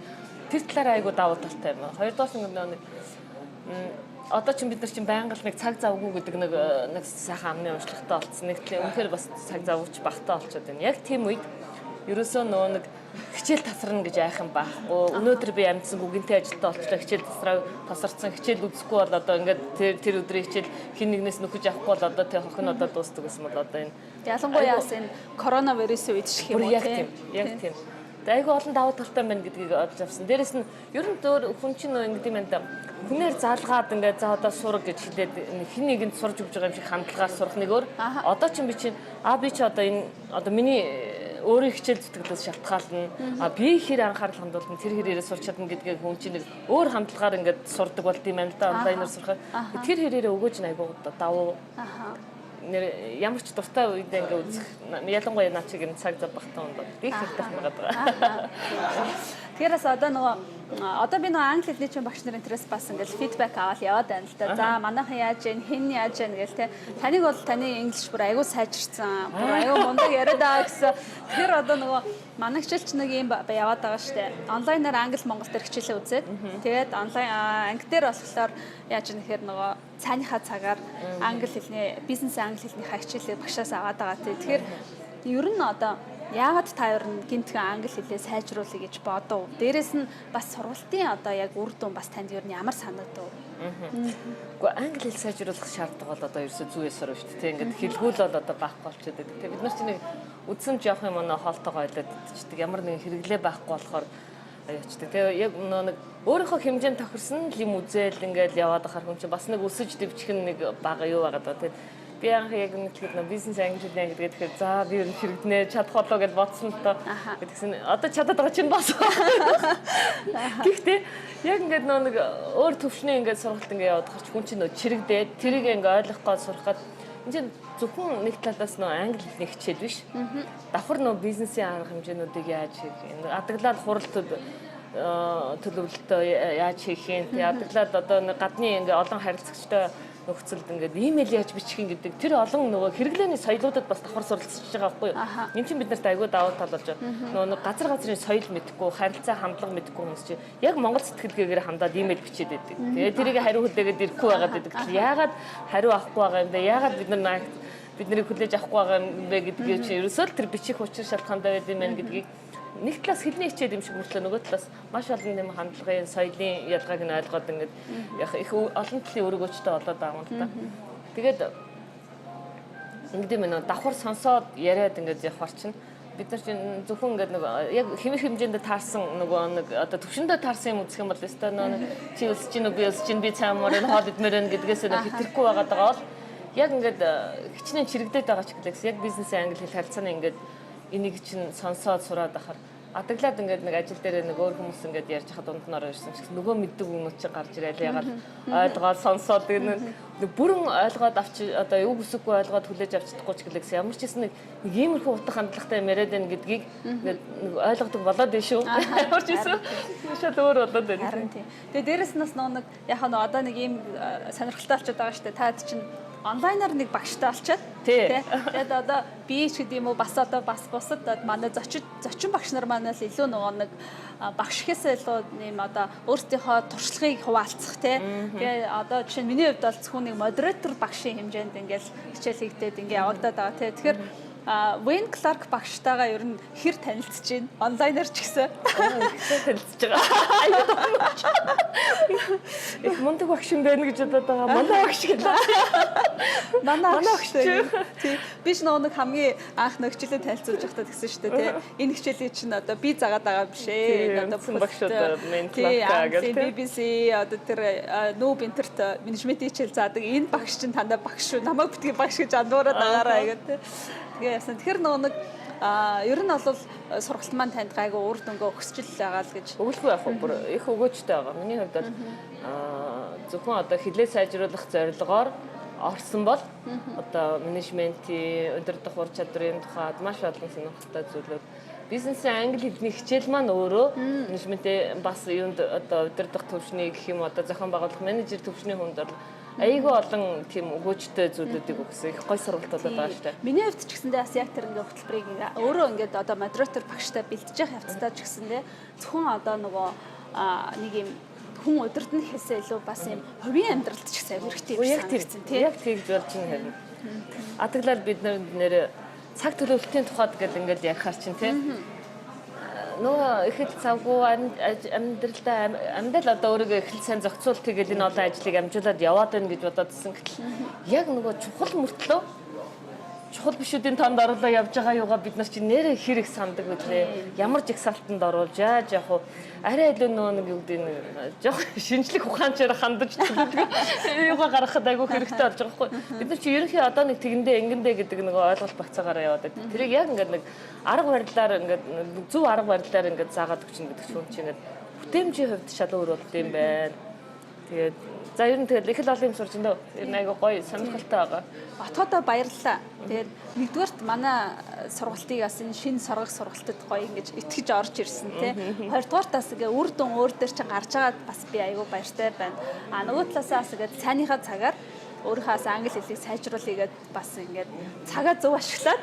тэр талаараа айгуу давуу талтай юм. Хоёрдоос нэг одоо чинь бид нар чинь байнга л нэг цаг завгүй гэдэг нэг сайхан амны уншлагатай болцсон. Нэг тийм үнэхээр бас цаг завууч багтаа болчиход байна. Яг тийм үед ерөөсөө нэг хичээл тасарна гэж айх юм байхгүй. Өнөөдөр би амьдсан гүгэнтэй ажилтаа болчлаа хичээл тасарсан хичээл үзэхгүй бол одоо ингээд тэр өдрийн хичээл хин нэгнээс нөхөж авахгүй бол одоо тэр хохин одоо дуустдаг гэсэн бол одоо энэ ялангуяа энэ коронавирусын үед шиг юм уу тийм. Яг тийм. Айгүй олон давуу талтай байна гэдгийг олж авсан. Дээрэс нь ер нь хүн чинь ингэдэм юм да. Хүнээр залгаад ингээд за одоо сурах гэж хэлээд хин нэгэнд сурж өгч байгаа юм шиг хандлагаар сурах нэг өөр. Одоо чинь би чи одоо энэ одоо миний өөрийн хичээл зүтгэлээс шалтгаална. Би хэр анхаарал хандуулна, тэр хэрээрээ сурч чадна гэдгийг хүн чинь нэг өөр хандлагаар ингээд сурдаг болт юм байна л да. Онлайнаар сурахад тэр хэрээрээ өгөөж айгүй давуу. Ямар ч дуртай үедээ ингээ үзэх ялангуяа наа чиг энэ цаг зав багтаа онд их хэрэгтэй байгаад байгаа. Тэгэхээр бас одоо би нөгөө англи хэлний чинь багш нарын тэрээс бас ингээл фидбек аваад яваад байна л да. За манайхан яаж гин хэн яаж гин гээл те. Таныг бол таны инглиш бүр аягүй сайжирсан. Бүр аягүй мундаг яриад байгаа гэсэн. Тэр одоо нөгөө манай хичээлч нэг юм яваад байгаа штэ. Онлайнаар англи монгол төр хичээлээ үзээд тэгээд онлайн анги дээр болохоор яаж гин гэхээр нөгөө цааныхаа цагаар англи хэлний бизнес англи хэлнийхаа хичээлээ багшаас аваад байгаа. Тэгэхээр ер нь одоо яагаад та ер нь гинтхэн англи хэлээ сайжруулъя гэж бодов? Дээрэс нь бас сургалтын одоо яг үр дүн бас танд ер нь ямар санагдав? Гэхдээ англи хэл сайжруулах шаардлага бол одоо ерөөсөө зүү ясаар шүү дээ. Ингээд хэлгүүл бол одоо байхгүй болчиход байдаг. Тэгээ бид нар чинь нэг үдсэн жоох юм хоолтойгоо хэлээд идчихдэг. Ямар нэгэн хэрэглээ байхгүй болохоор ячдаг. Тэгээ яг нэг өөрийнхөө хэмжээнд тохирсон юм үзэл ингээд яваад ахаар хүн чинь бас нэг өсөж дэвчих нэг бага юу байгаа даа. Тэгээ би анх яг нэг тэгэхээр бизнес англи хэлээ гэдэг тэгэхээр за би ер нь хэрэгнээ чадах болоо гэж бодсон л тоо. Тэгсэн одоо чадаад байгаа чинь бас. Гэхдээ яг ингээд нэг өөр төвшний ингээд сургалт ингээд яваад гарч хүн чинь чирэгдээд тэрийг ингээд ойлгох гол сурах гад энэ чинь зөвхөн нэг талаас англи хэлний хичээл биш. Давхар бизнесийн арга хэмжээнүүдийг яаж хийх энэ адаглаад хуралд төлөвлөлтөө яаж хийх юм. Адаглаад одоо гадны ингээд олон харилцагчтай нөхцөлд ингээд имэйл яаж бичих юм гэдэг тэр олон нөгөө хэрэглээний соёлуудад бас давхар суралцж байгаа байхгүй юу? Энд чинь бид нарт аягүй давуу тал болж байгаа. Нөгөө газар газрын соёл мэдэхгүй, харилцаа хандлага мэдэхгүй хүмүүс чинь яг монгол сэтгэлгээгээр хандаад имэйл бичээд байдаг. Тэгээд тэрийг хариу хүлээгээд ирэхгүй байгаад байдаг. Яагаад хариу авахгүй байгаа юм бэ? Яагаад бид нарыг хүлээж авахгүй байгаа юм бэ гэдгийг чинь ерөөсөө л тэр бичих учир шалтгаантай байд юм байна гэдгийг нэг талаас хэлний хичээл юм шиг мөртлөө нөгөө талаас маш олон юм хандлагын соёлын ялгааг нь ойлгоод ингээд их олон талын өргөөчтэй болоод байгаа юм л та. Тэгээд ингэдэм нөө давхар сонсоод яриад ингээд явахар чинь бид нар чинь зөвхөн ингээд нэг яг хэмэх хэмжээнд таарсан нөгөө нэг одоо төвшөндөө таарсан юм үзэх юм бол өстой нөө чи өсөж чинь би өсөж чинь би цаамаар энэ хоол идмээр гэдгээс хэтрэхгүй байгаад байгаа бол яг ингээд хичнээн чирэгдээд байгаа ч гэлээс яг бизнесийн англи хэл харилцааны ингээд энийг чинь сонсоод сураад ахаар адаглаад ингээд нэг ажил дээр нэг өөр хүмүүс ингээд ярьж хахад дунд нь ороо ирсэн ч нөгөө мэддэг хүмүүс чинь гарч ирээл ягаад ойлгоод сонсоод нэг бүрэн ойлгоод авч одоо юу хүсэхгүй ойлгоод хүлээж авч чадахгүй ч гэлээс ямар ч гэсэн нэг иймэрхүү утга хандлагатай яриад байна гэдгийг нэг ойлгодог болоод байна шүү. Ямар ч гэсэн шал өөр болоод байна. Харин тийм. Тэгээ дээрэс нь нэг яг одоо нэг ийм сонирхолтой болчиход байгаа шүү дээ. Таад чинь онлайнаар нэг багштай олчаад тий. Тэгээд одоо би ч гэдэг юм уу бас одоо бас бусад манай зочин багш нар манаас илүү нэг багш гэхээс илүү юм одоо өөрсдийнхөө туршлагыг хуваалцах тий. Тэгээд одоо жишээ нь миний хувьд бол зөвхөн нэг модератор багшийн хэмжээнд ингээл хичээл хийгдээд ингээ явагдаад байгаа тий. Тэгэхээр Wayne Clark багштайгаа ер нь хэр танилцж байна? Онлайнаар ч гэсэн. Танилцж байгаа. Их мундаг багш юм байна гэж бодоод байгаа. Манай багш гэдэг. Манай багш тий. Биш нэг хамгийн анх нэг хичээлээ танилцуулж байхдаа тэгсэн шүү дээ тий. Энэ хичээлийн чинь одоо би загаад байгаа биш ээ. Одоо багшууд Wayne Clark гэдэг. BBC одоо тэр Noob Internet менежментийн хичээл заадаг. Энэ багш чинь тандаа багш шүү. Намайг битгий багш гэж андуураад байгаараа гэдэг. Тэгээ яасан. Тэгэхээр нэг ер нь бол сургалт маань танд гайгүй үр дүнгээ өгсчил байгаа л гэж. Өгөлгүй яг бүр их өгөөжтэй байгаа. Миний хувьд бол зөвхөн одоо хилээ сайжруулах зорилгоор орсон бол одоо менежментийн удирдах ур чадрын тухайд маш олон сонирхолтой зүйлүүд бизнесийн англи хэлний хичээл маань өөрөө менежментийн бас юунд одоо удирдах төвшний гэх юм одоо зохион байгуулах менежер төвшний хүнд бол айгүй олон тийм өгөөжтэй зүйлүүдийг өгсөн их гой сургалт болоод байгаа шүү дээ. Миний хувьд ч гэсэндээ бас яг тэр ингээ хөтөлбөрийг өөрөө ингээд одоо модератор багштай бэлдэж явах явцдаа ч гэсэндээ зөвхөн одоо нөгөө нэг юм хүн удирдах хэсээ илүү бас юм хувийн амьдралд ч гэсэн хэрэгтэй юм санагдсан тийм. Яг тэгж болж байна харин. Адаглал бид нэр цаг төлөвлөлтийн тухайд гэл ингээд ярихаар чинь тийм. Нөгөө ихэл цавгүй амьдралдаа одоо өөрийгөө ихэл сайн зохицуул тэгэл энэ олон ажлыг амжуулаад яваад байна гэж бодоодсэн гэтэл яг нөгөө чухал чухал бишүүдийн тоонд оруулаа явж байгаа юугаа бид нар чинь нэрээ хэрэг сандаг үлээ. Ямар жигсаалтанд оруулж яаж яг уу арай илүү нэг юу гэдэг нь жоох шинжлэх ухаанчаар хандаж юугаа гаргахад айгүй хэрэгтэй болж байгаа хгүй. Бид нар чи ерөнхий одоо нэг тэгэндээ ингэндээ гэдэг нэг ойлголт багцаагаараа яваад байдаг. Тэрийг яг ингээд нэг арга барилаар ингээд зөв арга барилаар ингээд заагаад өгчин гэдэг чинь чи ингээд бүтээмжийн хувьд шал өөр болд юм байна. Тэгээд за ер нь тэгэл их л олон юм сурч энэ ер нь айгүй гоё сонирхолтой байгаа. Отгодоо баярлалаа. Тэгээд нэгдүгээрт манай сургалтыг бас энэ шинэ соргох сургалтад гоё ингэж итгэж орж ирсэн тий. Хоёрдугаарт бас ингээ үр дүн өөр дээр чинь гарч байгаад бас би айгүй баяртай байна. А нөгөө талаасаа бас ингээ цааныхаа цагаар өөрийнхөө англи хэлийг сайжруулъя гэдээ бас ингээд цагаа зөв ашиглаад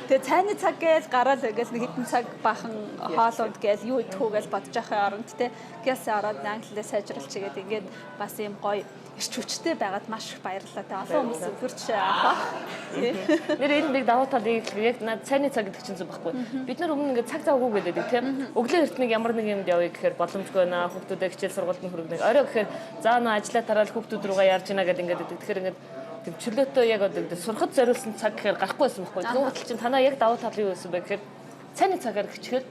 тэгээ цайны цаг гээл гараад ингээл нэг хэдэн цаг бахан хоолунд гээл юу идэх үү гэж бодож байхын оронд те гэлсээ ороод англи хэлээ сайжруулчихгээд ингээд бас юм гоё ирч хүчтэй байгаад маш их баярлалаа. Тэгээ олон хүмүүс хурц авах. Нэр энэ нэг давуу талыг яг над цайны цаг гэдэг чинь зүг байхгүй. Бид нар өмнө ингээд цаг зав өгөө гэдэг тийм. Өглөө эртнийг ямар нэг юмд явъя гэхээр боломжгүй байна. Хүүхдүүдээ хичээл сургалтанд хүргэнэ. Орой гэхээр заа нөө ажиллаа тараал хүүхдүүд рүүгээ ярьж гинэ гэдэг ингээд тэгэхээр ингээд тийм чөлөөтөө яг одоо сурахад зориулсан цаг гэхээр гарахгүй байсан байхгүй. Тэгвэл батал чинь танаа яг давуу тал юу байсан бэ гэхээр цайны цагаар хичгээр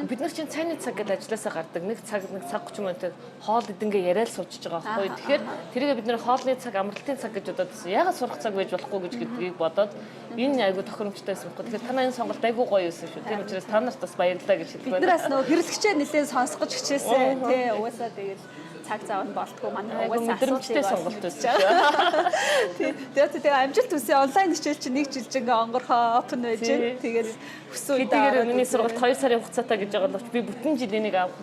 бид нар чинь цайны цаг гэдэг ажилласаа гардаг. Нэг цаг 30 минутыг хоол идэнгээ яриад суучж байгаа байхгүй. Тэгэхээр тэрийг бид нэр хоолны цаг, амралтын цаг гэж бодоод ягаад сурах цаг байж болохгүй гэж гэдгийг бодоод энэ айгу тохиромжтой байсан байхгүй. Тэгэхээр танаа энэ сонголт айгу гоё байсан шүү. Тийм учраас та нарт бас баярлалаа гэж хэлэх байна. Бид нараас нөгөө хэрэглэгчээ нэлээд сонсгож хичээсэн. Тий, угаасаа тэгээд цаг зав нь болтгоо манай угаасаа мэдрэмжтэй сонголт байсан. Тэгээд амжилт үсээ онлайн хичээл чинь нэг жил ингээ онгорхоо open байж тэгээд өсөө хэдийгээр миний сургалт 2 сарын хугацаатай гэж байгаа л би бүтэн жил энийг авах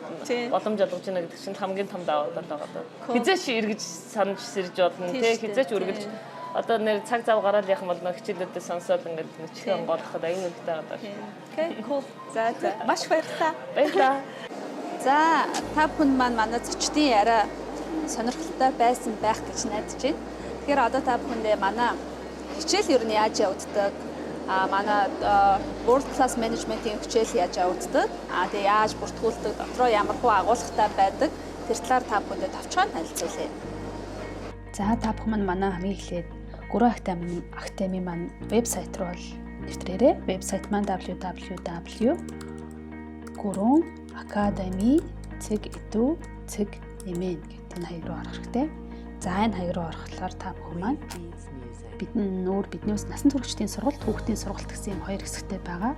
боломж олгож байна гэдэг чинь хамгийн том давуу тал байгаа. Хизээч эргэж санаж сэрж бодно тий хизээч үргэлж одоо нэр цаг зав гараад явах бол нэг хичээлүүдээ сонсоод ингээд чихэн голоход аюул үлдээ байгаа даа. Окей, cool. За маш баярлалаа. Баярлалаа. За та бүхэн манай зочдын яриа сонирхолтой байсан байх гэж найдаж байна. Тэгэхээр одоо та бүхэндээ манай хичээл ер нь яаж явагддаг, манай World Class Management-ийн хичээл яаж явагддаг, тэгээ яаж бүртгүүлдэг, дотроо ямар хөө агуулгатай байдаг тэр талаар та бүхэндээ товчхон танилцуулъя. За та бүхэн манай хамгийн эхлээд Гурун Академи маань вебсайт руу нэвтрээрэй. Вебсайт маань www.gurunacademy.edu.mn гэдэг энэ хаяг руу орох хэрэгтэй. За энэ хаяг руу орохлоор та бүхэн маань бидний насан туршидын сургалт, хүүхдийн сургалт гэсэн юм хоёр хэсэгтэй байгаа.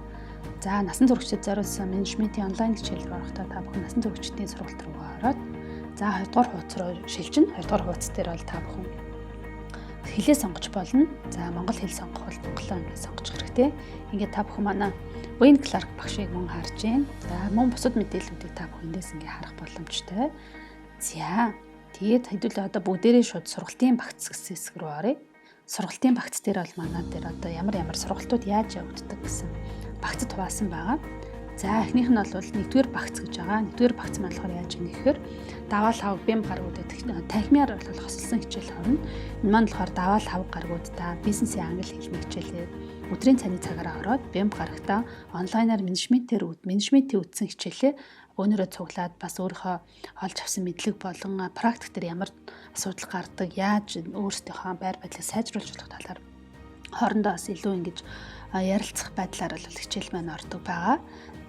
За насан туршид зориулсан менежментийн онлайн хичээл рүү орохдоо та бүхэн насан туршидын сургалт руу ороод за 2 дугаар хуудас руу шилжин. 2 дугаар хуудас дээр бол та бүхэн хэлээ сонгож болно. За монгол хэл сонгох бол монголоо ингээд сонгож хэрэгтэй. Ингээд та бүхэн манай Wayne Clark багшийг мөн харж байна. За мөн бусад мэдээллүүдийг та бүхэндээс ингээд харах боломжтой. За тэгээд хэдүүлээ одоо бүгдээрээ шууд сургалтын багц гэсэн хэсэг рүү оръё. Сургалтын багц дээр бол манай дээр одоо ямар сургалтууд яаж явагддаг гэсэн багцад хуваасан байгаа. За эхнийх нь бол 1-р багц гэж байгаа. 1-р багц маань болохоор яаж юм гэхээр даваал хав бэм гаргууд гэдэг танхимаар бол хосолсон хичээл хорно. Энэ маань болохоор даваал хав гаргуудаа бизнесийн англи хэлний хичээлээр өдрийн цайны цагаараа ороод бэм гарагтаа онлайнаар менежментийн үтсэн хичээлээ өнөөдрөө цуглаад бас өөрийнхөө олж авсан мэдлэг болон практик дээр ямар асуудал гардаг, яаж өөрсдийнхөө байр байдлыг сайжруулж болох талаар хоорондоо бас илүү ингэж ярилцах байдлаар бол хичээл маань ордог байгаа.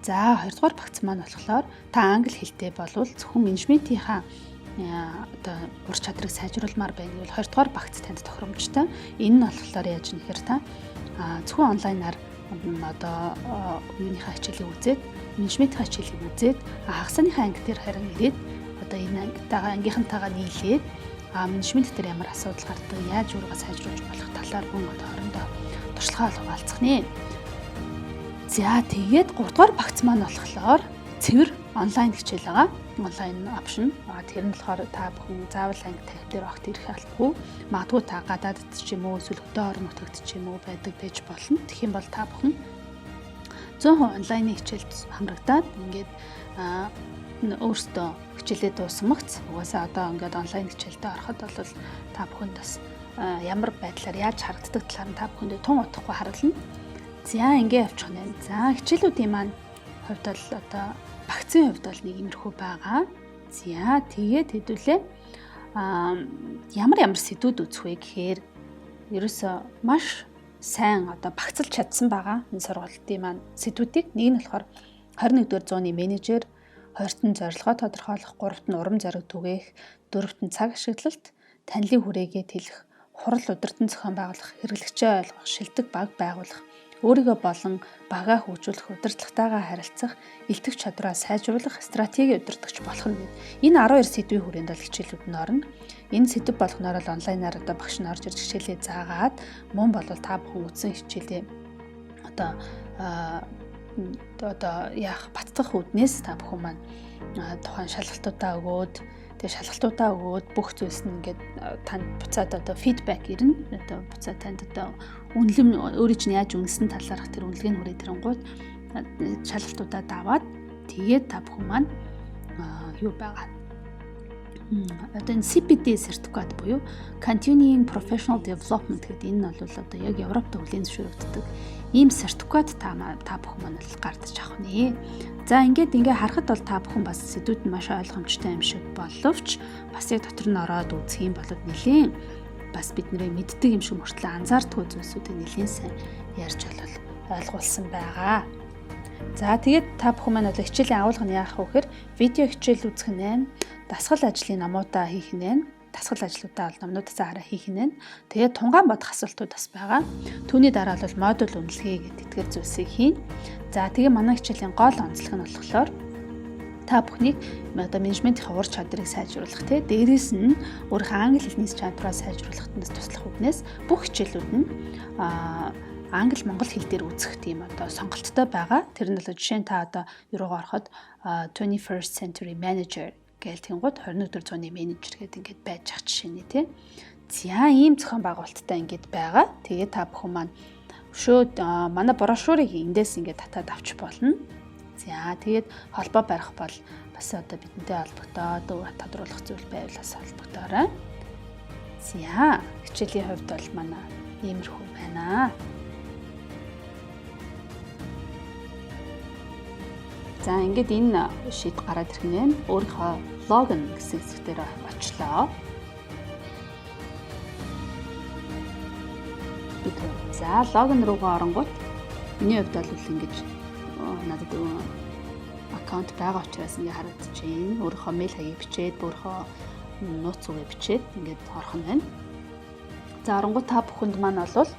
За 2 дугаар багц маань болохоор та англи хэлтэй болвол зөвхөн менежментийнхаа одоо ур чадрыг сайжруулмаар байна гэвэл 2 дугаар багц танд тохиромжтой. Энэ нь болохоор яаж нэхэр та зөвхөн онлайнаар одоо юуныхаа хичээлийг үзээд менежментийн хичээлийг үзээд хагасныхаа анги дээр харин ирээд одоо энэ ангийнхантайгаа нийлээд менежмент дээр ямар асуудал гардаг, яаж өөрийгөө сайжруулж болох талаар хүн одоо хоорондоо туршлагаа хуваалцах нэ. За тэгээд 3 дугаар багц маань болохоор цэвэр онлайн хичээл байгаа. Онлайн опшн. Тэр нь болохоор та бүхэн заавал анги тарих дээр огт ирэх албагүй. Магадгүй та гадаадд ч юм уу эсвэл хөдөө орон нутагт ч юм уу байдаг байж болно. Тэгэх юм бол та бүхэн 100% онлайны хичээлд хамрагдаад ингээд өөрсдөө хичээлээ дуусгамагц. Угаасаа одоо ингээд онлайн хичээлдээ ороход бол та бүхэнд бас ямар байдлаар яаж харагддаг талаар та бүхэндээ тун утгахгүй харуулна. За ингээд явчих нь. За хичээлүүдийн маань хувьд бол одоо багцын хувьд бол нэг иймэрхүү байгаа. За тэгээд хэдүүлээ ямар сэдвүүд үзэх вэ гэхээр ерөөсөө маш сайн одоо багцлж чадсан байгаа. Энэ сургалтын маань сэдвүүдийг нэг нь болохоор 21-р зууны менежер, 2-т нь зорилгоо тодорхойлох, 3-т нь урам зориг түгээх, 4-т нь цаг ашиглалт, танилын хүрээгээ тэлэх, хурал удирдан зохион байгуулах, хэрэглэгчээ ойлгох, шилдэг баг байгуулах, өөрийгөө болон багаа хөгжүүлэх, удирдлагатайгаа харилцах, илтгэх чадвараа сайжруулах, стратеги удирдагч болох нь гэд. Энэ 12 сэдвийн хүрээнд бол хичээлүүд нь орно. Энэ сэдв болгоноор л онлайнаар одоо багш нь орж ирж хичээлээ заагаад мөн бол та бүхэн үтсэн хичээлээ одоо яах баттгах үднээс та бүхэн маань тухайн шалгалтуудаа өгөөд бүх зүйлс нь ингээд танд буцаад одоо фидбек ирнэ. Одоо буцаад танд одоо үнэлэм өөрийн чинь яаж үнэлсэн талаарх тэр үнэлгээний хүрээ тэрэнгуут шалгалтуудаа даваад тэгээд та бүхэн маань юу байгаа. Одоо энэ CPD сертификат буюу Continuing Professional Development гэдэг энэ нь бол одоо яг Европт хүлээн зөвшөөрөгддөг ийм сертификат та бүхэн маань л гардаж авах нэ. За ингээд харахад бол та бүхэн бас сэдвүүд нь маш ойлгомжтой юм шиг боловч бас яг дотор нь ороод үзэх юм бол нэлээд бас бид нэрээ мэддэг юм шиг мөртлөө анзаардгүй зүйлсүүдийг нэлээд сайн ярьж ойлгуулсан байгаа. За тэгээд та бүхэн маань бол хичээлийн агуулга нь яах вэ гэхээр видео хичээл үзэх нь, дасгал ажлын номуудаа хийх нь, дасгал ажлуудаа бол номнуудаас хараа хийх нь. Тэгээд тунгаан бодох асуултууд бас байгаа. Түүний дараа бол модуль үнэлгээ гэдэг эдгээр зүйлсийг хийн. За тэгээ манай хичээлийн гол онцлог нь болохоор та бүхнийг одоо менежментийн ур чадрыг сайжруулах те дээрээс нь өөрийнхөө англи хэлний чадвараа сайжруулахад туслах үгнээс бүх хичээлүүд нь англи монгол хэл дээр үзэх тийм одоо сонголттой байгаа. Тэр нь бол жишээ нь та одоо юугаар ороход 21st century manager гэл тэнгууд 21-р зууны менежер гэдэг ингээд байж ах жишээ нэ тий. За ийм зохион байгуулалттай ингээд байгаа. Тэгээ та бүхэн маань шүүд манай брошюрыг эндээс ингээд татаад авч болно. За тэгээд холбоо барих бол бас одоо бидэнтэй холбогдоод тодруулах зүйл байвал бас холбогдоорой. За хичээлийн хувьд бол манай иймэрхүү байна. За ингээд энэ шийд гараад ирэх нь өөрийнхөө логин гэсэн хэсэг дээр очлоо. За логин руугаа оронгууд миний хувьд бол ингэж надад аккаунт байгаа учраас ингэ харагдчихээн. Өөрийнхөө мэйл хаягийг бичээд, өөрийнхөө нууц үгээ бичээд ингээд орох нь байна. За оронгууд та бүхэнд маань бол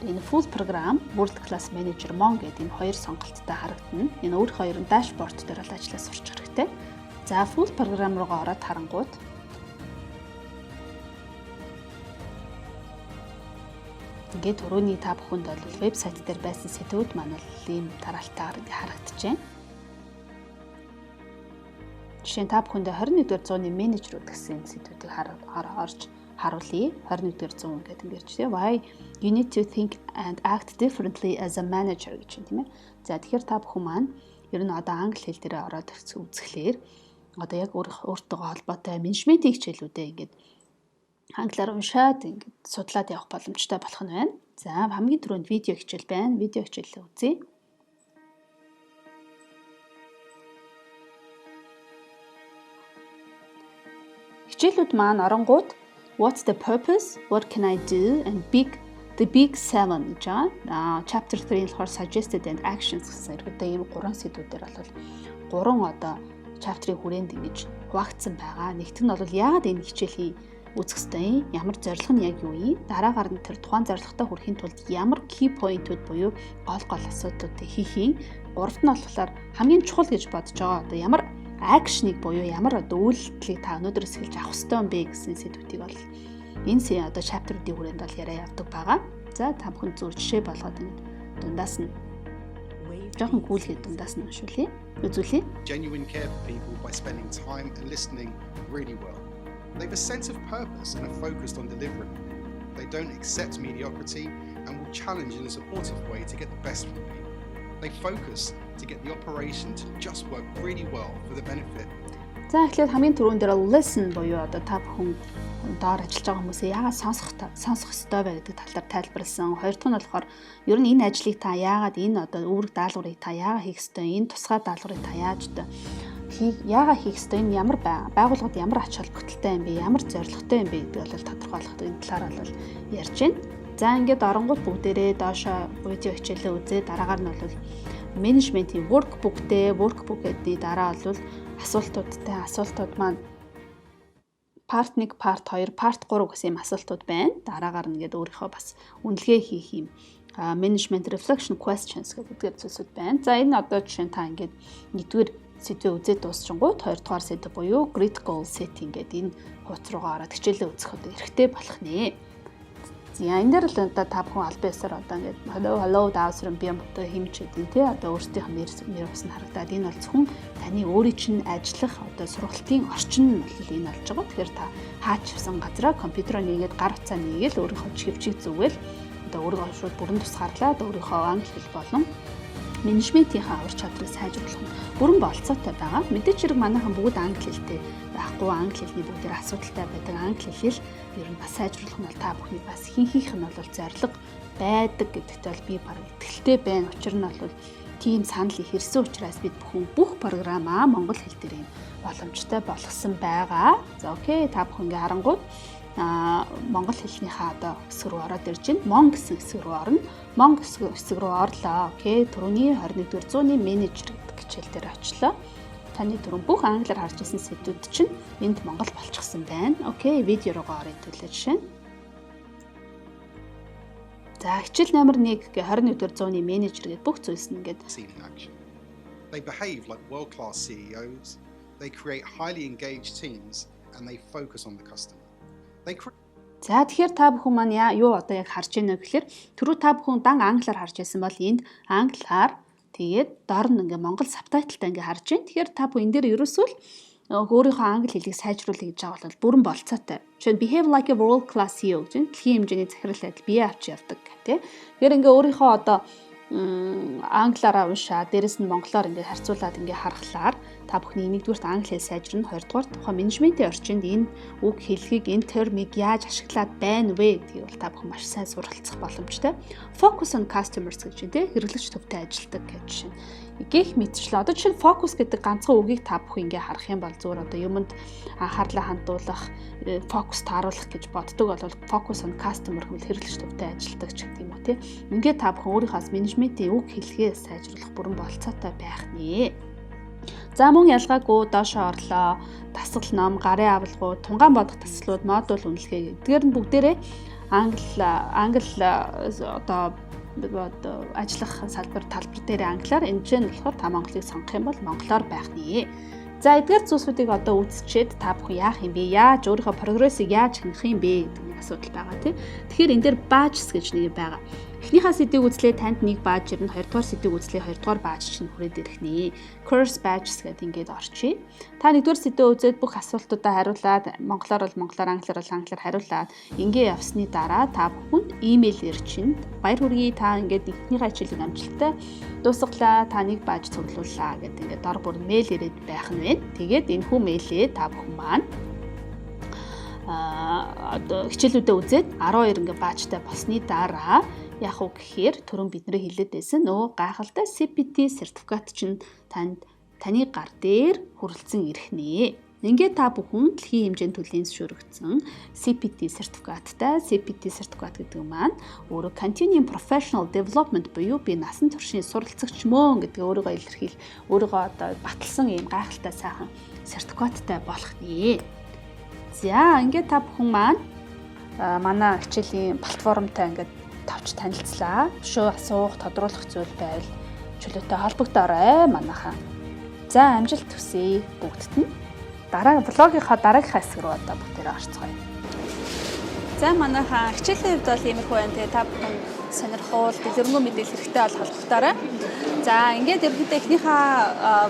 энэ full program World Class Manager Mon гэдэг энэ хоёр сонголттой харагдана. Энэ өөрийнхөө ерөн дашборд дээр бол ажиллаа сурч хэрэгтэй. За full program руугаа ороод харангууд ингээд түрүүний та бүхэнд бол вебсайт дээр байсан сэдвүүд маань бол ийм тараалтаар харагдчихээн. Жишээ нь та бүхэндээ 21-р зууны менежерүүд гэсэн сэдвүүдийг орж харуулъя. 21-р зуун гэдэг ингээрч тийм. Why you need to think and act differently as a manager гэж тийм ээ. За тэгэхээр та бүхэн маань ер нь одоо англи хэл дээр ороод үзэхлээр одоо яг өөртөө холбоотой менежментийн хичээлүүдээ ингээд англиар уншаад ингээд судлаад явах боломжтой болох нь байна. За хамгийн түрүүнд видео хичээл байна. Видео хичээлээ үзье. Хичээлүүд маань оронгууд What's the purpose? What can I do? And the big 7 гэж байна. Chapter 3 болохоор suggested and actions гэсэн иргэдээ ийм 3 сэдвүүдээр бол 3 одоо chapter-ийн хүрээнд ингэж хуваагдсан байгаа. Нэгт нь бол яагаад энэ хичээлийг үзэх ёстой юм? Ямар зорилго нь яг юу юм? Дараагаар нь тэр тухайн зорилготой хүрэхин тулд ямар key point-ууд буюу гол асуудлуудыг хийх юм? Гуравт нь болохоор хамгийн чухал гэж бодож байгаа одоо ямар акшныг буюу ямар одоо үйлдэлийг та өнөөдрөөс эхэлж авах ёстой юм бэ гэсэн сэдвүүдийг бол энэ одоо chapter-ийн хүрээнд бол яриа явдаг байгаа. За та бүхэн зөв жишээ болгоод дундаас нь жоохон гүйлгээд дундаас нь уншуулъя. Үзүүлье. Genuine care for people by spending time and listening really well. They have a sense of purpose and are focused on delivering. They don't accept mediocrity and will challenge in a supportive way to get the best from people. They focus to get the operation to just work really well for the benefit. За эхлээд хамгийн түрүүн дээр listen буюу одоо та бүхэн доор ажиллаж байгаа хүмүүсээ яагаад сонсох ёстой вэ гэдэг тал дээр тайлбарласан. Хоёр дахь нь болохоор ер нь энэ ажлыг та яагаад энэ одоо үүрэг даалгаврыг та яагаад хийх ёстой, энэ тусгай даалгаврыг та яагаад хийх ёстой, энэ ямар байгууллагад ямар ач холбогдолтой юм бэ, ямар зорилготой юм бэ гэдгийг бол тодорхойлох энэ талаар бол ярьж байна. За ингээд оронгууд бүгдээрээ доошо видео хичээлээ үзээ. Дараагаар нь бол менежментийн workbook гэдэг дараа бол асуултууд маань part 1, part 2, part 3 гэсэн юм асуултууд байна. Дараагаар нь ингээд өөрийнхөө бас үнэлгээ хийх юм management reflection questions гэдэг зүйлсүүд байна. За энэ одоо жишээ нь та ингээд нэгдүгээр сэдвээ үзээд дуусчингууд хоёрдугаар сэдв буюу grid goal setting гэдэг энэ хуудас руугаа ороод хичээлээ үзэх одоо эрхтэй болох нэ. За энэ дээр л одоо та бүхэн аль биесээр одоо ингээд hello даасрын би юм одоо хэмжээд тий одоо өөрсдийнх нь нэр ус нь харагдаад энэ бол зөвхөн таны өөрийн чинь ажиллах одоо сургалтын орчин нь бол энэ болж байгаа. Тэгэхээр та хаачсан газараа компьютероо нээгээд гар утсаа нээгээл өөрийнхөө чивчиг зүгэл одоо өөрийгөө шууд бүрэн тусгаарлаад өөрийнхөө англи хэл болон менежментийнхаа ур чадрыг сайжруулах нь бүрэн болцоотой байгаа. Мэдээч хэрэг манайхан бүгд англи хэлтэй байхгүй, англи хэлний бүгдээр асуудалтай байдаг. Англи хэлийг ер нь бас сайжруулах нь бол та бүхний бас хийх нь бол зорилго байдаг гэдэгт бол би баг итгэлтэй байна. Учир нь бол тийм санал их ирсэн учраас бид бүхэн бүх програмаа монгол хэл дээр боломжтой болгосон байгаа. За окей, та бүхэн ингээ харангууд монгол хэлнийхаа одоо хэсэг рүү ороод ирж байна. Мон гэсэн хэсэг рүү орно. Мон хэсэг рүү орлоо. Окей, түрүүний 21-р зууны менежер гэдэг хичээл дээр очлоо. Таны түрүүн бүх англиар харж ирсэн сэдвүүд чинь энд монгол болчихсон байна. Окей, видео руугаа ороод төлөө жишээ. За хичээл номер 1 гэ 21-р зууны менежер гэдэг бүх зүйлс нь ингээд They behave like world-class CEOs. They create highly engaged teams and they focus on the customer. За тэгэхээр та бүхэн маань юу одоо яг харж байна вэ гэхээр түрүү та бүхэн дан англиар харж байсан бол энд англиар тэгээд доор нь ингээ монгол сабтайтлтай ингээ харж байна. Тэгэхээр та бүхэн энэ дээр ерөөсөө өөрийнхөө англи хэлийг сайжруулъя гэж байгаа бол бүрэн болцоотой. Жишээ нь behave like a world class CEO гэж дэлхийн хэмжээний захирал адил бие авч явдаг гэх тээ. Тэгэхээр ингээ өөрийнхөө одоо англиараа уншаа, дээрэс нь монголоор ингээ харьцуулаад ингээ харахаар та бүхний нэгдүгürt англи хэл сайжрна, хоёрдугаар тухайн менежментийн орчинд энэ үг хэлхийг, энэ термийг яаж ашиглаад байна вэ гэдгийг бол та бүхэн маш сайн суралцах боломжтой. Focus on customers гэж тийм хэрэглэгч төвтэй ажилдаг гэж жишээ. Гэх мэтчлээ. Одоо жишээ нь focus гэдэг ганцхан үгийг та бүхэн ингээ харах юм бол зүгээр одоо юмд анхаарлаа хандуулах, focus тааруулах гэж боддог бол focus on customer хэмээл хэрэглэгч төвтэй ажилдаг ч гэдэг юм уу тийм. Ингээ та бүхэн өөрийнхөөс менежментийн үг хэлхээ сайжруулах бүрэн болцоотой байх нэ. За мөн ялгаагүй доошоо орлоо. Дасгал ном, гарын авалгууд, тунгаан бодох таслууд, модуль үнэлгээ гэдгээр нь бүгдээрээ англи одоо ажиллах салбар талбар дээр англиар энэ нь болохоор та монголыг сонгох юм бол монголоор байх нэ. За эдгээр зүйлсүүдийг одоо үзчихэд та бүхэн яах юм бэ? Яаж өөрийнхөө прогрессыг яаж хянах юм бэ гэдэг нэг асуудал байгаа тийм. Тэгэхээр энэ дээр badges гэж нэг байгаа. Эхнийхээ сэдвийг үзлээ танд нэг бааж ирнэ, хоёрдугаар сэдвийг үзлээ хоёрдугаар бааж чинь хүрээд ирэх нэ. Course badges гэдэг ингээд орчие. Та нэгдүгээр сэдвээ үзээд бүх асуултуудаа хариулаад монголоор бол монголоор, англиар бол англиар хариулаад ингээ явсны дараа та бүхэнд имэйл ирчинд баяр хүргэе та ингээд эхнийхээ хичээлийн амжилттай дуусгалаа, та нэг бааж цуглууллаа гэдэг ингээд дор бүр мэйл ирээд байх нь байна. Тэгээд энэ хүү мэйлээ та бүхэн маань одоо хичээлүүдэд үзээд 12 ингээ баажтай болсны дараа яг уу гэхээр түрүүн бидний хэлээд байсан нөгөө гайхалтай CPT сертификат чинь таны гар дээр хүрэлцэн ирэх нэ. Ингээд та бүхэн дэлхийн хэмжээнд төлөвлөсөн шүрэгдсэн CPT сертификаттай. CPT сертификат гэдэг маань өөрө Continuing Professional Development буюу би насан туршийн суралцагч мөн гэдэг өөрийгөө илэрхийлэх, өөрийгөө одоо баталсан ийм гайхалтай сайхан сертификаттай болох нэ. За ингээд та бүхэн маань манай хичээлийн платформтой ингээд тавч танилцлаа. Шүү асуух, тодруулах зүйл байвал чөлөөтэй холбогдоорой манайхаа. За амжилт хүсье бүгдд нь. Дараа блогийнхаа дараагийнхаа хэсэг рүү одоо бүгдээрээ орцгоё. За манайхаа хичээлийн хувьд бол иймэрхүү байна. Тэгээ та бүхэн сонирхол, дэлгэрэнгүй мэдээлэл хэрэгтэй бол холбогдоорой. За ингээд ерөнхийдөө эхнийхээ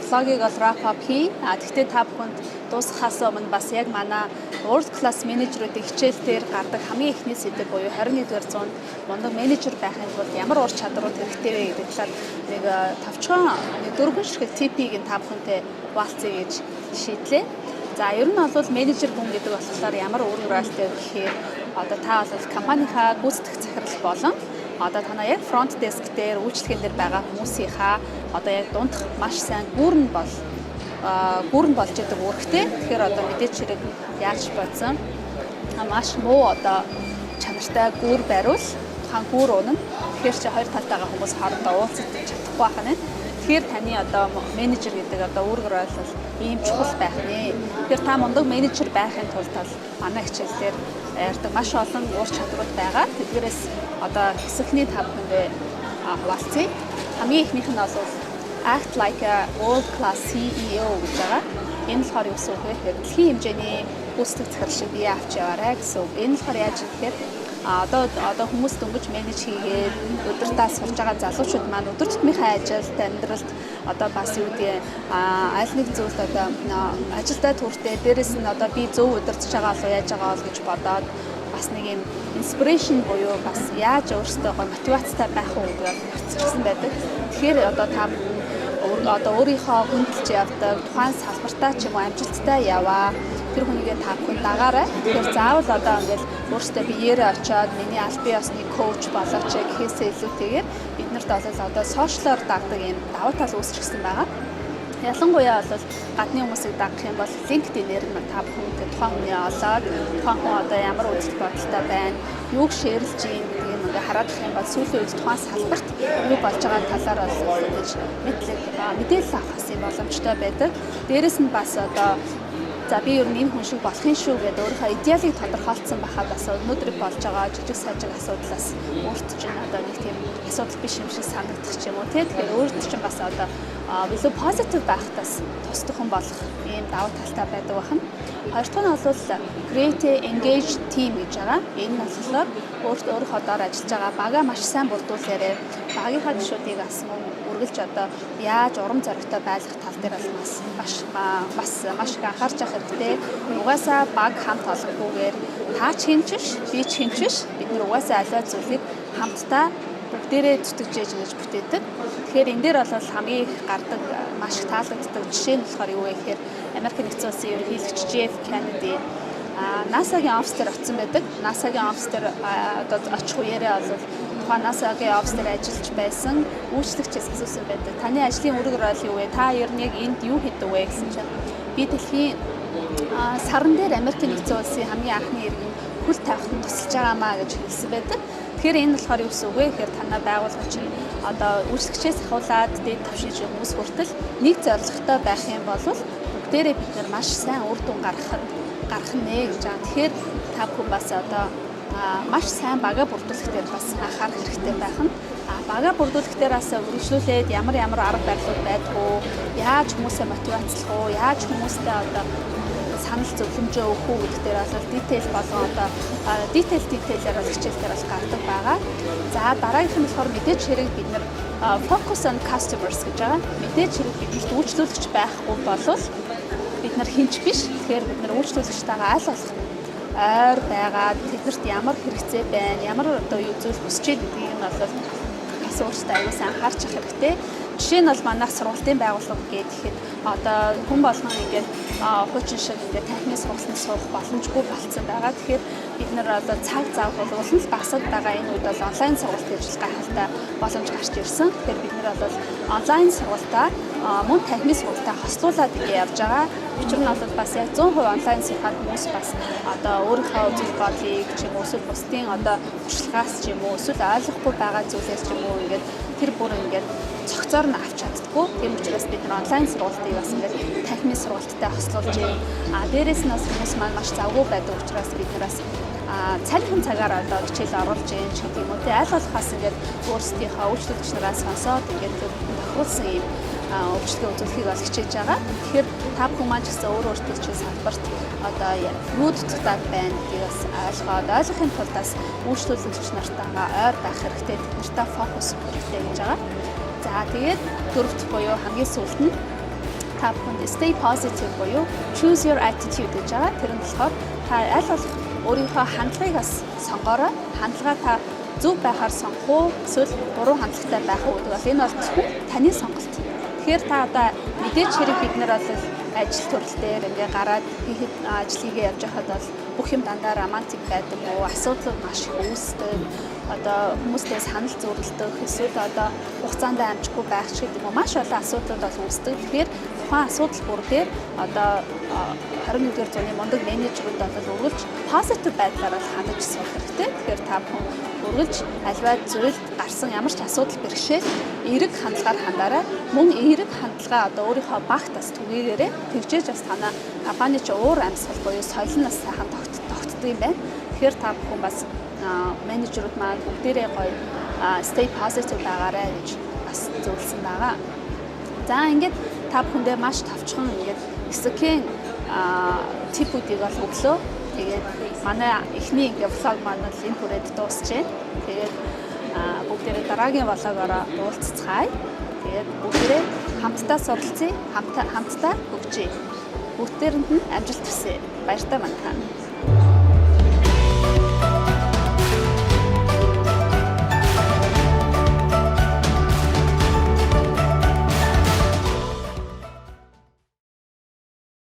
влогийг бол wrap up хий. Тэгвэл та бүхэнд дуусгахаас өмнө бас яг манай world class менежерүүдийн хичээл дээр гардаг хамгийн ихний сэдэв буюу 21-р зуунд мундаг менежер байхын тулд ямар ур чадрууд хэрэгтэй вэ гэдэг талаар нэг товчхон дөрвөн ширхэг типийг та бүхэнтэй хуваалцъя гэж шийдлээ. За ер нь бол менежер хүн гэдэг болохоор ямар үр хураалтай вэ гэхээр одоо та бол компанийнхаа гүйцэтгэх захирал болон одоо танаа яг front desk дээр үйлчлэгэн дээр байгаа хүмүүсийнхаа одоо яг дундх маш сайн гүрэн болж идэг үүрэгтэй. Тэгэхээр одоо мэдээч хэрэг яаж бодсон маш муу одоо чанартай гүр бариул тухайн гүр унана. Тэгэхээр чи хоёр талтайгаа хүмүүс хоорондоо уулзах чадахгүй байх нь. Тэгэхээр таны одоо менежер гэдэг одоо үүргээр бол ийм чухал байх нэ. Тэгэхээр та мундаг менежер байхын тулд бол манай хичээлээр ярьдаг маш олон ур чадварууд байгаа. Тэдгээрээс одоо хэсэгний 5 хүндээ хуваалцъя. Хамгийн ихнийх нь бол act like a world class CEO гэж байгаа. Энэ болохоор юу гэсэн үг вэ? Дэлхийн хэмжээний гүйцэтгэх захирал шиг бие авч яваарай гэсэн үг. Энэ болохоор яаж гэхээр одоо хүмүүс дөнгөж менеж хийгээд өдөртөө сурж байгаа залуучууд маань өдөр тутмынхаа ажилд амьдралд одоо бас юу гэдэг аль нэг зүйлд одоо ажилдаа түртээ дээрэс нь одоо би зөв удирдах байгаа болов яаж байгаа бол гэж бодоод бас нэг юм inspiration буюу бас яаж өөрсдөө мотивацтай байх уу гэж хэвчсэн байдаг. Тэгэхээр одоо та одоо өөрийнхөө хүндэлж явдаг тухайн салбартаа ч юм уу амжилттай яваа. Тэр хүнийгээ та бүхэн дагаарай. Тэгэхээр заавал одоо ингээл өөртөө биеэрээ очиод миний аль бие усны коуч болооч гэхээсээ илүүтэйгээр бид нарт бол одоо сошиалор дагдаг юм давуу тал үүсчихсэн байгаа. Ялангуяа бол гадны хүмүүсийг дагах юм бол LinkedIn-ээр нь та бүхэн тухайн хүний олоод тухайн хүн одоо ямар үзэл бодолтой байна, юуг шеэрлж ийм гэдгийг ингээ хараад их юм бол сүүлийн үед тухайн салбарт юу болж байгаа талаар бол гэж мэдээлэл авах хэсэг боломжтой байдаг. Дээрэс нь бас одоо за би ер нь энэ хүн шиг болохын шүү гэдэг өөрийнхөө идеалыг тодорхойлцсон байхад бас өнөөдөр болж байгаа жижиг сажиг асуудлаас өөрт чинь одоо нэг тийм асуудал биш юм шиг санагдах ч юм уу тий. Тэгэхээр өөрт чинь бас одоо илүү позитив байхтаас тусдах хүн болох ийм давуу талтай байдаг бахан. Хоёр дахь нь бол create engaged team гэж байгаа. Энэ нь болохоор өөрийнхөө доор ажиллаж байгаа багаа маш сайн бүрдүүлээрээ багийнхаа гишүүдийг бас үргэлж одоо яаж урам зоригтой байх тал дээр бас маш их анхаарч явах хэрэгтэй. Угаасаа баг хамт олонхгүйгээр та ч хинчиш, би ч хинчиш бид нар угаасаа аливаа зүйлийг хамтдаа бүгдээрээ зүтгэж гэж бүтээдэг. Тэгэхээр энэ дээр бол хамгийн их гардаг маш их таалагддаг жишээ нь болохоор юу вэ гэхээр Америк нэгдсэн улсын ерөнхийлөгч Jeff Kennedy NASA-гийн офис дээр очсон байдаг. NASA-гийн офис дээр одоо очих үеэрээ бол тухайн NASA-гийн офис дээр ажиллаж байсан үйлчлэгчээс асуусан байдаг. Таны ажлын үүрэг рол юу вэ? Та ер нь яг энд юу хийдэг вэ гэсэн чинь би дэлхийн саран дээр Америк нэгдсэн улсын хамгийн анхны иргэн хөл тавихад тусалж байгаамаа гэж хэлсэн байдаг. Тэгэхээр энэ болохоор юу гэсэн үг вэ гэхээр танай байгууллага чинь одоо үйлчлэгчээс ахуулаад дээд түвшин хүмүүс хүртэл нэг зорилготой байх юм бол бүгдээрээ бид нар маш сайн үр дүн гарах нэ гэж байгаа. Тэгэхээр та бүхэн бас одоо маш сайн бага бүрдүүлэх дээр бас анхаарах хэрэгтэй байх нь. Бага бүрдүүлэх дээр бас үргэлжлүүлээд ямар арга барилууд байдгүй, яаж хүмүүсээ мотивацлах уу, яаж хүмүүстэй одоо санал зөвлөмжөө өгөх үү гэдэг дээр бол detail болон одоо detail-ээр бол хичээлээр бол гардаг байгаа. За дараагийнх нь болохоор мэдээж хэрэг бид нар focus on customers гэж байгаа. Мэдээж хэрэг биднэрт үйлчлүүлэгч байхгүй болвол бид нар хинч биш. Тэгэхээр бид нар үйлчлүүлэгчтэйгээ аль болох ойр байгаад тэднэрт ямар хэрэгцээ байна, ямар одоо юу зүйл хүсэж байгаа гэдгийг нь бол өөрсдөө аюул сайн анхаарч явах хэрэгтэй. Жишээ нь бол манайх сургалтын байгууллага гэхэд одоо хүн болгон ингээд хуучин шиг ингээд танхимын сургалтанд суух боломжгүй болцсон байгаа. Тэгэхээр бид нар одоо цаг зав бол улам л багасаад байгаа энэ үед бол онлайн сургалт хийж гайхалтай боломж гарч ирсэн. Тэгэхээр бид нар бол онлайн сургалтаа мөн танхимын сургалтаа хослуулаад ингээд явж байгаа. Учир нь бол бас яг 100% онлайн сурахад хүмүүс бас одоо өөрийнхөө үзэл бодлыг ч юм уу эсвэл бусдын одоо туршлагаас ч юм уу эсвэл ойлгохгүй байгаа зүйлээс ч юм уу ингээд тэр бүр ингээд цогцоор нь авч чаддаггүй. Тийм учраас бид нар онлайн сургалтыг бас ингээд танхимын сургалттай хослуулж байна. Дээрээс нь бас хүмүүс маань маш завгүй байдаг учраас бид нараас цалинхан цагаар одоо хичээл оруулж байна ч гэдэг юм уу. Аль болохоос ингээд өөрсдийнхөө үйлчлэгч нараас сонсоод ингээд тохируулсан юм өвчлөгийн үзүүлэлтийг бол хичээж байгаа. Тэгэхээр та бүхэн маань ч гэсэн өөртөө чинь салбарт одоо юу дутагдаад байна гэдгийг бас ойлгохын тулд бас үйлчлүүлэгч нартайгаа ойр байх хэрэгтэй. Тэд нартай фокус хэрэгтэй гэж байгаа. За тэгээд дөрөвт буюу хамгийн сүүлд нь та бүхэнд stay positive буюу choose your attitude гэж байгаа. Тэр нь болохоор та аль болох өөрийнхөө хандлагыг бас сонгоорой. Хандлага та зөв байхаар сонгох уу эсвэл буруу хандлагатай байх уу гэдэг бол энэ бол таны сонголт. Тэгэхээр та одоо мэдээж хэрэг бид нар бол ажил төрөл дээр ингээ гараад хийхэд ажлыг явж байхад бол бүх юм дандаа романтик байдаг уу, асуудлууд маш их үүсдэг. Одоо хүмүүстэй санал зөрөлдөх, эсвэл одоо хугацаанд амжихгүй байх ч гэдэг юм маш олон асуудлууд бол үүсдэг. Тэгэхээр тухайн асуудал бүр дээр одоо 21-р зууны мундаг менежерүүд бол үргэлж позитив байдлаар хандаж сурах хэрэгтэй. Тэгэхээр та бүхэн үргэлж альва зүйлд гарсан ямар ч асуудал бэрхшээл эерэг хандлагаар хандаарай. Мөн эерэг хандлага одоо өөрийнхөө багт бас түгээгээрэй. Тэгжээж бас танаа компани ч уур амьсгал буюу соёл нь сайхан тогтдог юм байна. Тэгэхээр та бүхэн бас менежерүүд маань бүгдээрээ гоё stay positive байгаарай гэж бас зөвлөсөн байгаа. За ингээд та бүхэндээ маш товчхон ингээд хэсгийн типүүдийг бол өглөө. Тэгээд манай эхний ингээд влог маань л энэ хүрээд дуусчихэ. Тэгээд бүгдээрээ дараагийн влогоор уулзцгаая. Тэгээд бүгдээрээ хамтдаа суралцъя, хамтдаа хөгжье. Бүгдээрэнд нь амжилт хүсье. Баяртай байна.